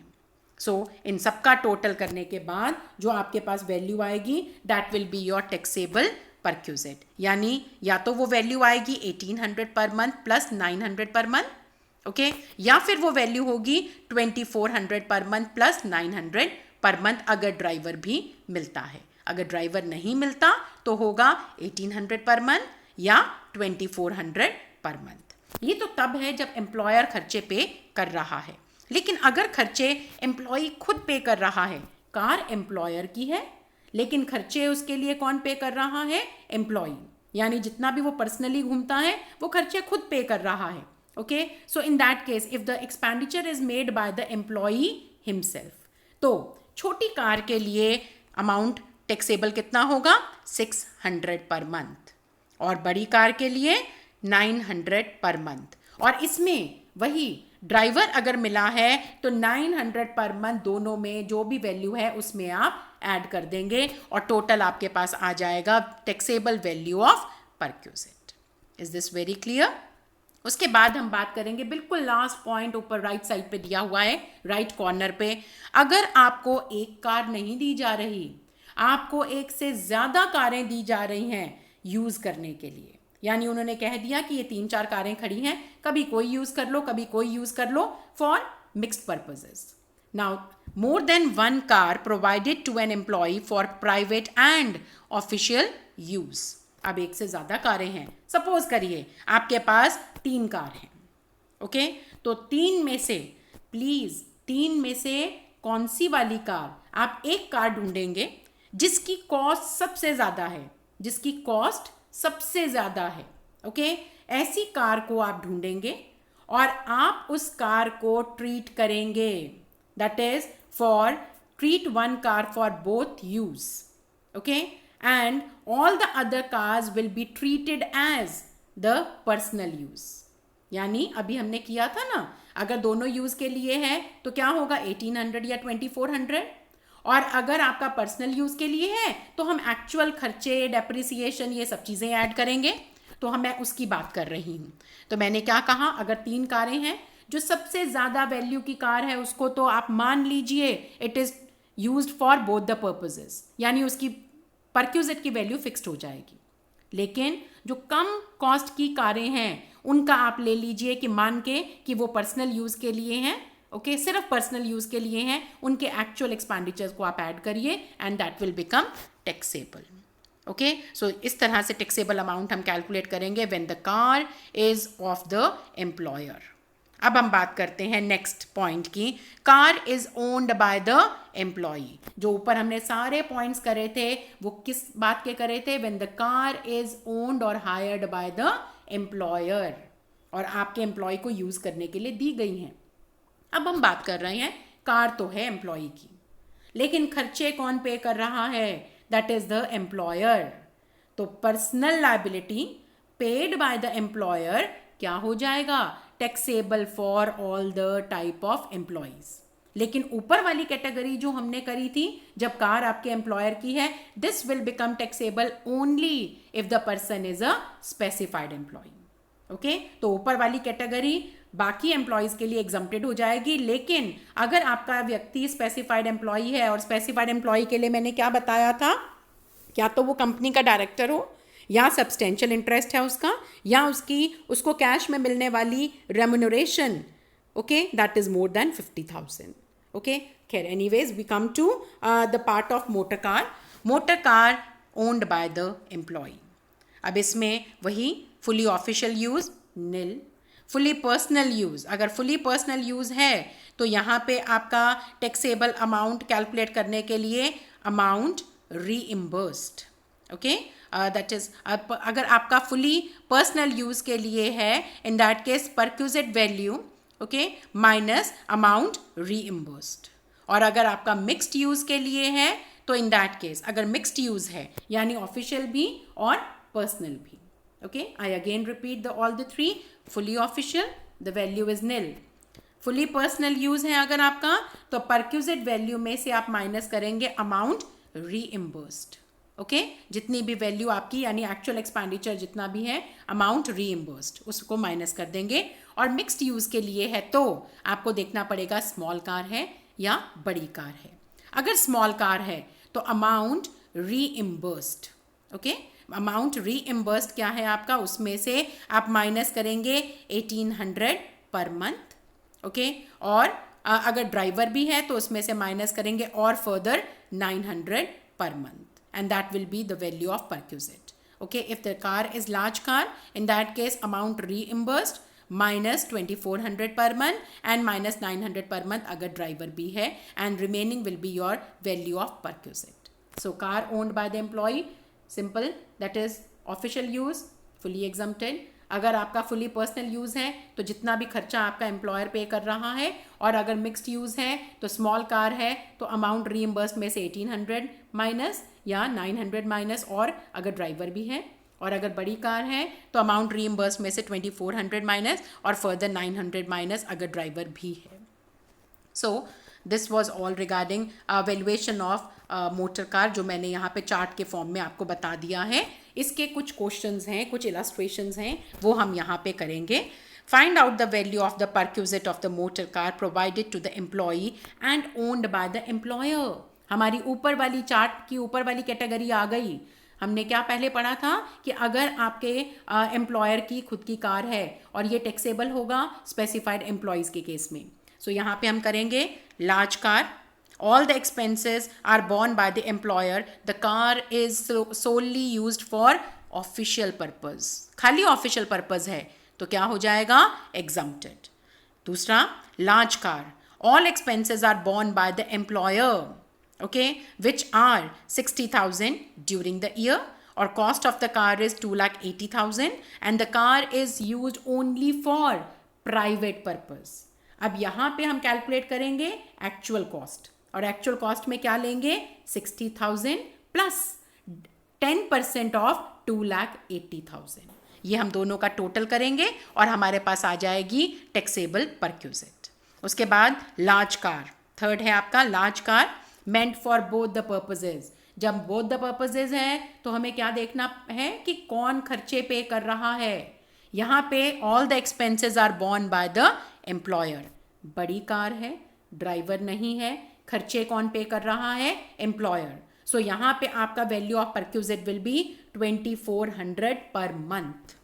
सो इन सब का टोटल करने के बाद जो आपके पास वैल्यू आएगी that will be your taxable perquisite. यानी या तो वो वैल्यू आएगी 1800 per month plus 900 per month, okay, या फिर वो वैल्यू होगी 2400 per month plus 900 per month अगर ड्राइवर भी मिलता है. अगर ड्राइवर नहीं मिलता तो होगा 1800 पर मंथ या 2400 पर मंथ. ये तो तब है जब एम्प्लॉयर खर्चे पे कर रहा है. लेकिन अगर खर्चे एम्प्लॉई खुद पे कर रहा है, कार एम्प्लॉयर की है लेकिन खर्चे उसके लिए कौन पे कर रहा है, एम्प्लॉई, यानी जितना भी वो पर्सनली घूमता है वो खर्चे खुद पे कर रहा है. Okay, so in that case if the expenditure is made by the employee himself, तो छोटी कार के लिए अमाउंट टैक्सेबल कितना होगा, 600 पर मंथ, और बड़ी कार के लिए 900 पर मंथ. और इसमें वही ड्राइवर अगर मिला है तो 900 पर मंथ दोनों में जो भी वैल्यू है उसमें आप ऐड कर देंगे और टोटल आपके पास आ जाएगा taxable value of perquisite. Is this very clear? उसके बाद हम बात करेंगे बिल्कुल लास्ट पॉइंट, ऊपर राइट साइड पे दिया हुआ है, राइट कॉर्नर पे। अगर आपको एक कार नहीं दी जा रही, आपको एक से ज़्यादा कारें दी जा रही हैं यूज़ करने के लिए, यानी उन्होंने कह दिया कि ये 3-4 कारें खड़ी हैं, कभी कोई यूज़ कर लो, कभी कोई यूज़ कर लो for mixed purposes. Now more than one car provided to an employee for private and official use। अब एक से ज़्यादा कारें हैं, सपोज करिए आपके पास 3 कार हैं, ओके? तो 3 में से प्लीज़ 3 में से कौन सी वाली कार, आप एक कार ढूंढेंगे जिसकी कॉस्ट सबसे ज़्यादा है, जिसकी कॉस्ट सबसे ज़्यादा है, ओके? ऐसी कार को आप ढूंढेंगे और आप उस कार को ट्रीट करेंगे, that is for treat one car for both use, okay, and all the other cars will be treated as the personal use। यानी अभी हमने किया था ना, अगर दोनों यूज के लिए है तो क्या होगा 1800 या 2400, और अगर आपका पर्सनल यूज के लिए है तो हम एक्चुअल खर्चे, डेप्रिसिएशन, ये सब चीज़ें ऐड करेंगे। तो मैं उसकी बात कर रही हूँ। तो मैंने क्या कहा, अगर 3 कारें हैं, जो सबसे ज़्यादा वैल्यू की कार है उसको तो आप मान लीजिए it is used for both the purposes, यानी उसकी परक्यूजिट की वैल्यू फिक्स्ड हो जाएगी। लेकिन जो कम कॉस्ट की कारें हैं उनका आप ले लीजिए कि मान के कि वो पर्सनल यूज़ के लिए हैं, ओके, सिर्फ पर्सनल यूज़ के लिए हैं, उनके एक्चुअल एक्सपेंडिचर्स को आप ऐड करिए and that will become taxable, okay. So इस तरह से टैक्सेबल अमाउंट हम कैलकुलेट करेंगे when the car is of the employer. अब हम बात करते हैं नेक्स्ट पॉइंट की, car is owned by the employee. जो ऊपर हमने सारे पॉइंट्स करे थे वो किस बात के करे थे, when the car is owned और हायर्ड बाय द एम्प्लॉयर, और आपके एम्प्लॉय को यूज करने के लिए दी गई हैं। अब हम बात कर रहे हैं, कार तो है एम्प्लॉय की, लेकिन खर्चे कौन पे कर रहा है, दैट इज द एम्प्लॉयर। तो personal liability paid by the employer क्या हो जाएगा, taxable for all the type of employees. लेकिन ऊपर वाली कैटेगरी जो हमने करी थी, जब कार आपके एम्प्लॉयर की है, this will become taxable only if the person is a specified employee, okay. तो ऊपर वाली कैटेगरी बाकी एम्प्लॉयज के लिए एग्जम्प्टेड हो जाएगी, लेकिन अगर आपका व्यक्ति स्पेसिफाइड एम्प्लॉय है, और स्पेसिफाइड एम्प्लॉय के लिए मैंने क्या बताया था, क्या तो वो कंपनी का डायरेक्टर हो, या सब्सटेंशियल इंटरेस्ट है उसका, या उसको कैश में मिलने वाली remuneration, okay, that is more than 50,000, okay. खैर, anyways we come to the part of motor car. Motor car owned by the employ. अब इसमें वही fully official use nil, fully personal use, अगर फुली पर्सनल यूज है तो यहाँ पे आपका टैक्सेबल अमाउंट कैलकुलेट करने के लिए amount reimbursed, okay, that is अगर आपका फुली पर्सनल यूज के लिए है, in that case perquisite value, okay, minus amount reimbursed. और अगर आपका मिक्स्ड यूज के लिए है तो इन दैट केस, अगर मिक्स्ड यूज है यानी ऑफिशियल भी और पर्सनल भी, okay. I again repeat the all the three, fully official the value is nil, fully personal use है अगर आपका तो परक्यूजिट वैल्यू में से आप माइनस करेंगे अमाउंट रीइम्बर्स्ड, ओके, जितनी भी वैल्यू आपकी यानी एक्चुअल एक्सपेंडिचर जितना भी है, अमाउंट रीइम्बर्स्ड उसको माइनस कर देंगे। और मिक्स्ड यूज़ के लिए है तो आपको देखना पड़ेगा स्मॉल कार है या बड़ी कार है। अगर स्मॉल कार है तो अमाउंट रीइम्बर्स्ड, ओके, अमाउंट रीइम्बर्स्ड क्या है आपका, उसमें से आप माइनस करेंगे 1800 पर मंथ, ओके। और अगर ड्राइवर भी है तो उसमें से माइनस करेंगे और further 900 per month, and that will be the value of perquisite, okay. If the car is large car, in that case amount reimbursed minus 2400 per month and minus 900 per month अगर driver भी है, and remaining will be your value of perquisite. So car owned by the employee, simple, that is official use, fully exempted. अगर आपका fully personal use है तो जितना भी खर्चा आपका एम्प्लॉयर पे कर रहा है, और अगर मिक्स्ड यूज़ है तो स्मॉल कार है तो अमाउंट रीइम्बर्स में से 1800 माइनस या 900 माइनस, और अगर ड्राइवर भी है, और अगर बड़ी कार है तो अमाउंट रीइम्बर्स में से 2400 माइनस और फर्दर 900 माइनस अगर ड्राइवर भी है। So this was all regarding valuation of motor car, जो मैंने यहाँ पे चार्ट के फॉर्म में आपको बता दिया है. इसके कुछ क्वेश्चंस हैं, कुछ इलस्ट्रेशंस हैं, वो हम यहाँ पे करेंगे. Find out the value of the perquisite of the motor car provided to the employee and owned by the employer. हमारी ऊपर वाली चार्ट की ऊपर वाली कैटेगरी आ गई. हमने क्या पहले पढ़ा था कि अगर आपके एम्प्लॉयर की खुद की कार है और ये टैक्सेबल होगा स्पेसिफाइड एम्प्लॉयज़ के केस में. सो यहाँ पे हम करेंगे large car. All the expenses are borne by the employer. The car is solely used for official purpose. खाली official purpose है तो क्या हो जाएगा? Exempted. दूसरा, large car. All expenses are borne by the employer, okay, which are 60,000 during the year, or cost of the car is 2,80,000 and the car is used only for private purpose. अब यहाँ पे हम calculate करेंगे actual cost, और actual cost में क्या लेंगे? 60,000 plus 10% of 2,80,000. ये हम दोनों का टोटल करेंगे और हमारे पास आ जाएगी टैक्सेबल परक्यूजिट. उसके बाद लार्ज कार, थर्ड है आपका large car, meant for both the purposes. जब बोथ द पर्पजेज है तो हमें क्या देखना है कि कौन खर्चे पे कर रहा है. यहाँ पे all the expenses are borne by the employer. बड़ी कार है, ड्राइवर नहीं है, खर्चे कौन पे कर रहा है? एम्प्लॉयर. सो यहाँ पे आपका value of perquisite will B 2,400 per month.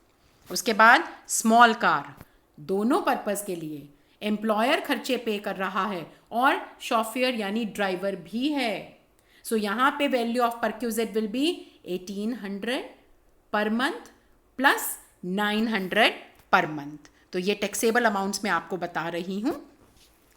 उसके बाद स्मॉल कार, दोनों पर्पस के लिए एम्प्लॉयर खर्चे पे कर रहा है और शॉफियर यानी ड्राइवर भी है. सो यहाँ पे value of perquisite will B 1,800 per month plus 900 per month. तो ये टैक्सेबल अमाउंट्स मैं आपको बता रही हूँ.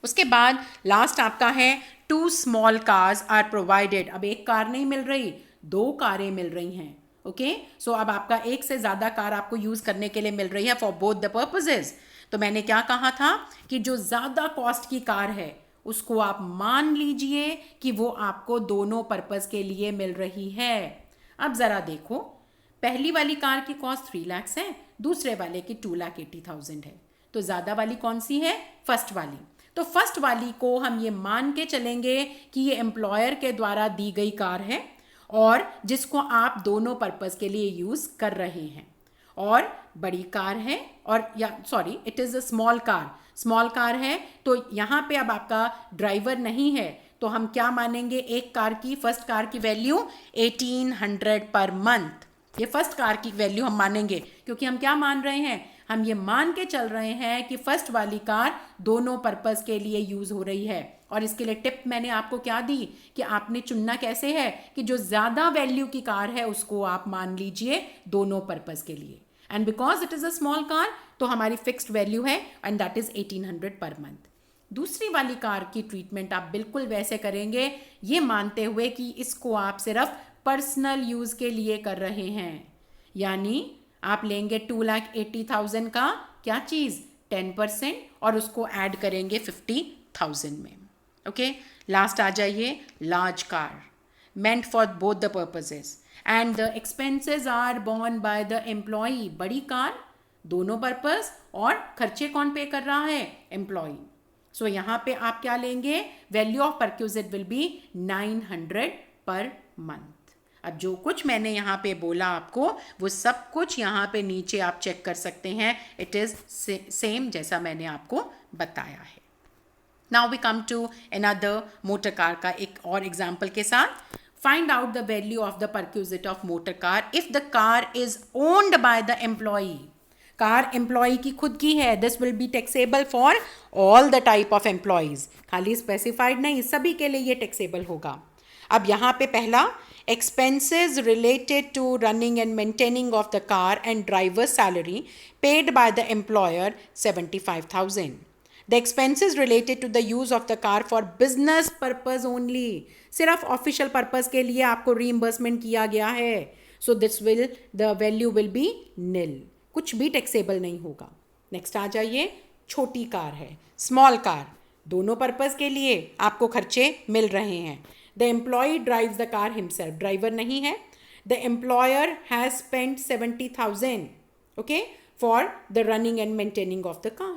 उसके बाद लास्ट आपका है 2 स्मॉल कार्स आर प्रोवाइडेड. अब एक कार नहीं मिल रही, 2 कारें मिल रही हैं. ओके, सो अब आपका एक से ज़्यादा कार आपको यूज़ करने के लिए मिल रही है फॉर बोथ द पर्पजेज. तो मैंने क्या कहा था कि जो ज़्यादा कॉस्ट की कार है उसको आप मान लीजिए कि वो आपको दोनों पर्पज़ के लिए मिल रही है. अब ज़रा देखो, पहली वाली कार की कॉस्ट 3 लाख है, दूसरे वाले की 2,80,000 है. तो ज़्यादा वाली कौन सी है? फर्स्ट वाली. तो फर्स्ट वाली को हम ये मान के चलेंगे कि ये एम्प्लॉयर के द्वारा दी गई कार है और जिसको आप दोनों पर्पस के लिए यूज़ कर रहे हैं, और बड़ी कार है, और या sorry it is a small car. Small car है तो यहाँ पे अब आपका ड्राइवर नहीं है, तो हम क्या मानेंगे? एक कार की, फर्स्ट कार की वैल्यू 1,800 पर मंथ. ये फर्स्ट कार की वैल्यू हम मानेंगे क्योंकि हम क्या मान रहे हैं? हम ये मान के चल रहे हैं कि फर्स्ट वाली कार दोनों पर्पस के लिए यूज़ हो रही है. और इसके लिए टिप मैंने आपको क्या दी कि आपने चुनना कैसे है कि जो ज़्यादा वैल्यू की कार है उसको आप मान लीजिए दोनों पर्पस के लिए. And because it is a small car तो हमारी फिक्स्ड वैल्यू है and that is 1,800 per month. दूसरी वाली कार की ट्रीटमेंट आप बिल्कुल वैसे करेंगे, ये मानते हुए कि इसको आप सिर्फ पर्सनल यूज़ के लिए कर रहे हैं. यानी आप लेंगे 2,80,000 का क्या चीज़? 10% और उसको ऐड करेंगे 50,000 में. ओके, लास्ट आ जाइए large car, meant for both the purposes and the expenses are borne by the employee. बड़ी कार, दोनों पर्पस, और खर्चे कौन पे कर रहा है? एम्प्लॉई. सो यहाँ पे आप क्या लेंगे? Value of perquisite will B 900 per month. अब जो कुछ मैंने यहाँ पे बोला आपको वो सब कुछ यहाँ पे नीचे आप चेक कर सकते हैं. इट इज़ सेम जैसा मैंने आपको बताया है. Now we come to another motor car का एक और एग्जाम्पल के साथ. Find out the value of the perquisite of motor car if the car is owned by the employee. Car employee की खुद की है. This will be taxable for all the type of employees, खाली specified नहीं, सभी के लिए ये टैक्सेबल होगा. अब यहाँ पे पहला, expenses related to running and maintaining of the car and driver's salary paid by the employer 75,000. The expenses related to the use of the car for business purpose only. सिर्फ ऑफिशियल पर्पस के लिए आपको reimbursement किया गया है. So this will the value will be nil, कुछ भी taxable नहीं होगा. नेक्स्ट आ जाइए, छोटी कार है, स्मॉल कार, दोनों पर्पस के लिए आपको खर्चे मिल रहे हैं. The employee drives the car himself. Driver नहीं है. The employer has spent 70,000, okay, for the running and maintaining of the car.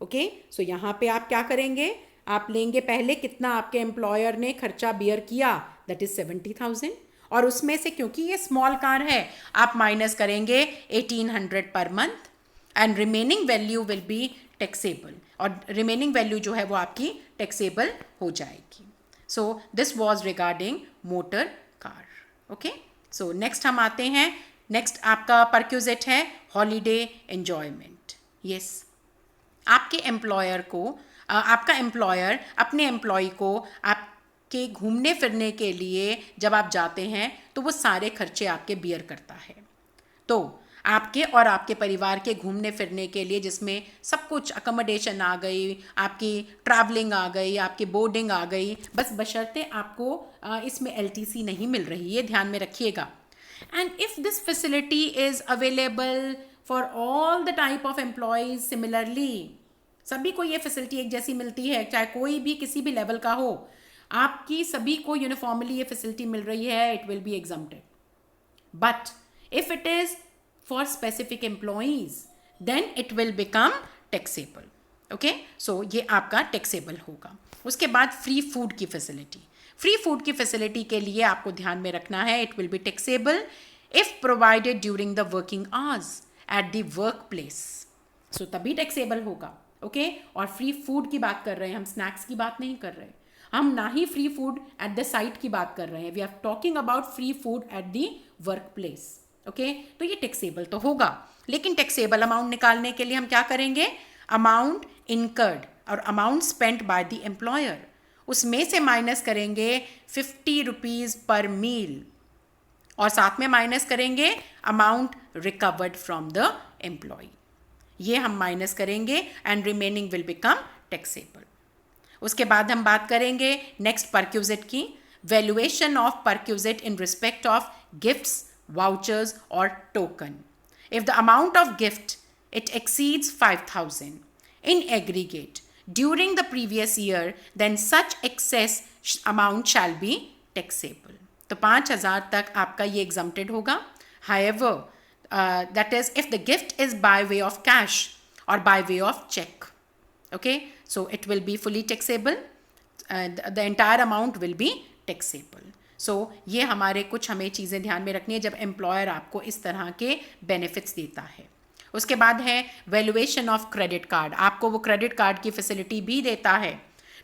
Okay, so यहाँ पे आप क्या करेंगे? आप लेंगे पहले कितना आपके एम्प्लॉयर ने खर्चा बियर किया, दैट इज 70,000, और उसमें से क्योंकि ये स्मॉल कार है आप माइनस करेंगे 1800 per month, and remaining value will be taxable, और रिमेनिंग वैल्यू जो है वो आपकी टैक्सेबल हो जाएगी. So this was regarding motor car. Okay, so next हम आते हैं. नेक्स्ट आपका परक्यूजिट है हॉलीडे एंजॉयमेंट. यस, आपके एम्प्लॉयर को आपका एम्प्लॉयर अपने एम्प्लॉय को आपके घूमने फिरने के लिए जब आप जाते हैं तो वो सारे खर्चे आपके बियर करता है. तो आपके और आपके परिवार के घूमने फिरने के लिए, जिसमें सब कुछ अकोमोडेशन आ गई, आपकी ट्रैवलिंग आ गई, आपकी बोर्डिंग आ गई, बस बशर्ते आपको इसमें LTC नहीं मिल रही, ये ध्यान में रखिएगा. And if this facility is available for all the type of employees similarly, सभी को ये फैसिलिटी एक जैसी मिलती है, चाहे कोई भी किसी भी लेवल का हो, आपकी सभी को यूनिफॉर्मली ये फैसिलिटी मिल रही है, it will be exempted. But if it is for specific employees then it will become taxable. Okay, so ये आपका टैक्सेबल होगा. उसके बाद फ्री फूड की फैसिलिटी. फ्री फूड की फैसिलिटी के लिए आपको ध्यान में रखना है, it will be taxable if provided during the working hours at the work place. So तभी टैक्सेबल होगा. ओके, और फ्री फूड की बात कर रहे हैं हम, स्नैक्स की बात नहीं कर रहे, हम ना ही free food at the site की बात कर रहे हैं. We are talking about free food at the work place. Okay, तो ये टैक्सेबल तो होगा, लेकिन टैक्सेबल अमाउंट निकालने के लिए हम क्या करेंगे, अमाउंट इनकर्ड और amount spent bye the employer, उसमें से माइनस करेंगे 50 रुपीज़ पर मील, और साथ में माइनस करेंगे amount recovered from the employ. ये हम माइनस करेंगे and remaining will become taxable. उसके बाद हम बात करेंगे नेक्स्ट परक्यूजिट की, valuation of perquisite in respect of gifts, vouchers और token. If the amount of gift it exceeds 5,000 in aggregate during the previous year, then such excess amount shall be taxable. तो 5,000 तक आपका ये exempted होगा. However, that is if the gift is by way of cash or by way of check. Okay, so it will be fully taxable. The entire amount will be taxable. So ये हमारे कुछ हमें चीज़ें ध्यान में रखनी है जब एम्प्लॉयर आपको इस तरह के बेनिफिट्स देता है. उसके बाद है वैल्यूएशन ऑफ क्रेडिट कार्ड. आपको वो क्रेडिट कार्ड की फैसिलिटी भी देता है,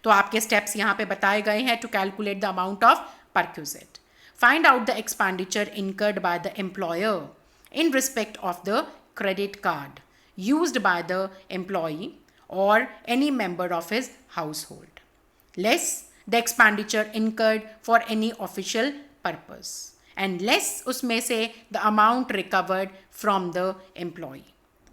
तो आपके स्टेप्स यहाँ पे बताए गए हैं to calculate the amount of perquisite. Find out the expenditure incurred by the employer in respect of the credit card used by the employee or any member of his household, less the expenditure incurred for any official purpose, and less उसमें से the amount recovered from the employee.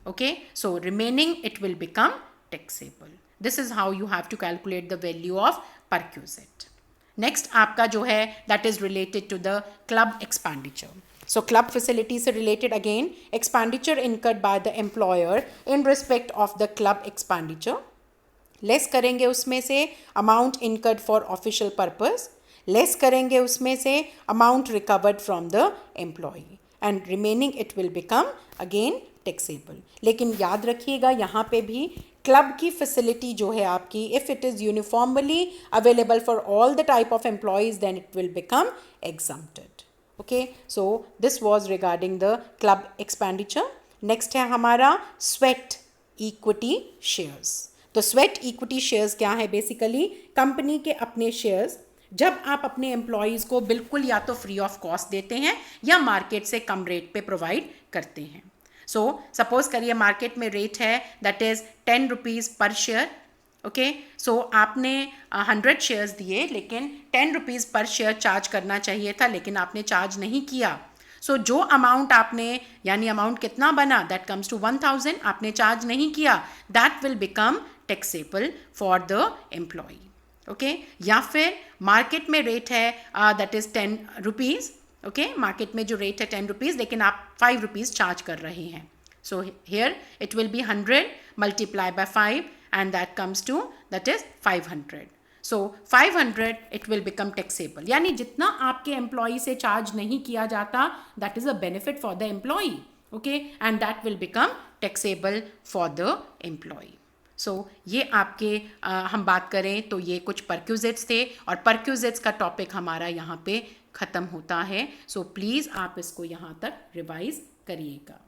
Okay, so remaining it will become taxable. This is how you have to calculate the value of perquisite. Next आपका जो है that is related to the club expenditure. So club facility से related again, expenditure incurred by the employer in respect of the club expenditure. Less करेंगे उसमें से amount incurred for official purpose. Less करेंगे उसमें से amount recovered from the employee. And remaining it will become again taxable. लेकिन याद रखिएगा यहाँ पे भी क्लब की फैसिलिटी जो है आपकी, if it is uniformly available for all the type of employees, then it will become exempted. Okay, so this was regarding the club expenditure. Next है हमारा sweat equity shares. तो sweat equity shares क्या है, basically company के अपने shares जब आप अपने एम्प्लॉयज़ को बिल्कुल या तो फ्री ऑफ कॉस्ट देते हैं या मार्केट से कम रेट पे प्रोवाइड करते हैं. सो सपोज करिए मार्केट में रेट है दैट इज़ 10 रुपीज़ पर शेयर. ओके, सो आपने 100 शेयर्स दिए, लेकिन 10 रुपीज़ पर शेयर चार्ज करना चाहिए था, लेकिन आपने चार्ज नहीं किया. सो जो अमाउंट आपने, यानी अमाउंट कितना बना, दैट कम्स टू 1,000, आपने चार्ज नहीं किया, that will become taxable for the employee. Okay, या फिर मार्केट में रेट है that is 10 rupees. Okay, market में जो रेट है 10 रुपीज़, लेकिन आप 5 रुपीज़ चार्ज कर रहे हैं. So here it will B 100 multiply by 5 and that comes to that is 500. So 500 it will become taxable. यानी जितना आपके एम्प्लॉई से चार्ज नहीं किया जाता, that is a benefit for the employee. Okay, and that will become taxable for the employee. ये आपके हम बात करें तो ये कुछ परक्यूजिट्स थे और परक्यूजिट्स का टॉपिक हमारा यहाँ पे ख़त्म होता है। प्लीज़ आप इसको यहाँ तक रिवाइज करिएगा।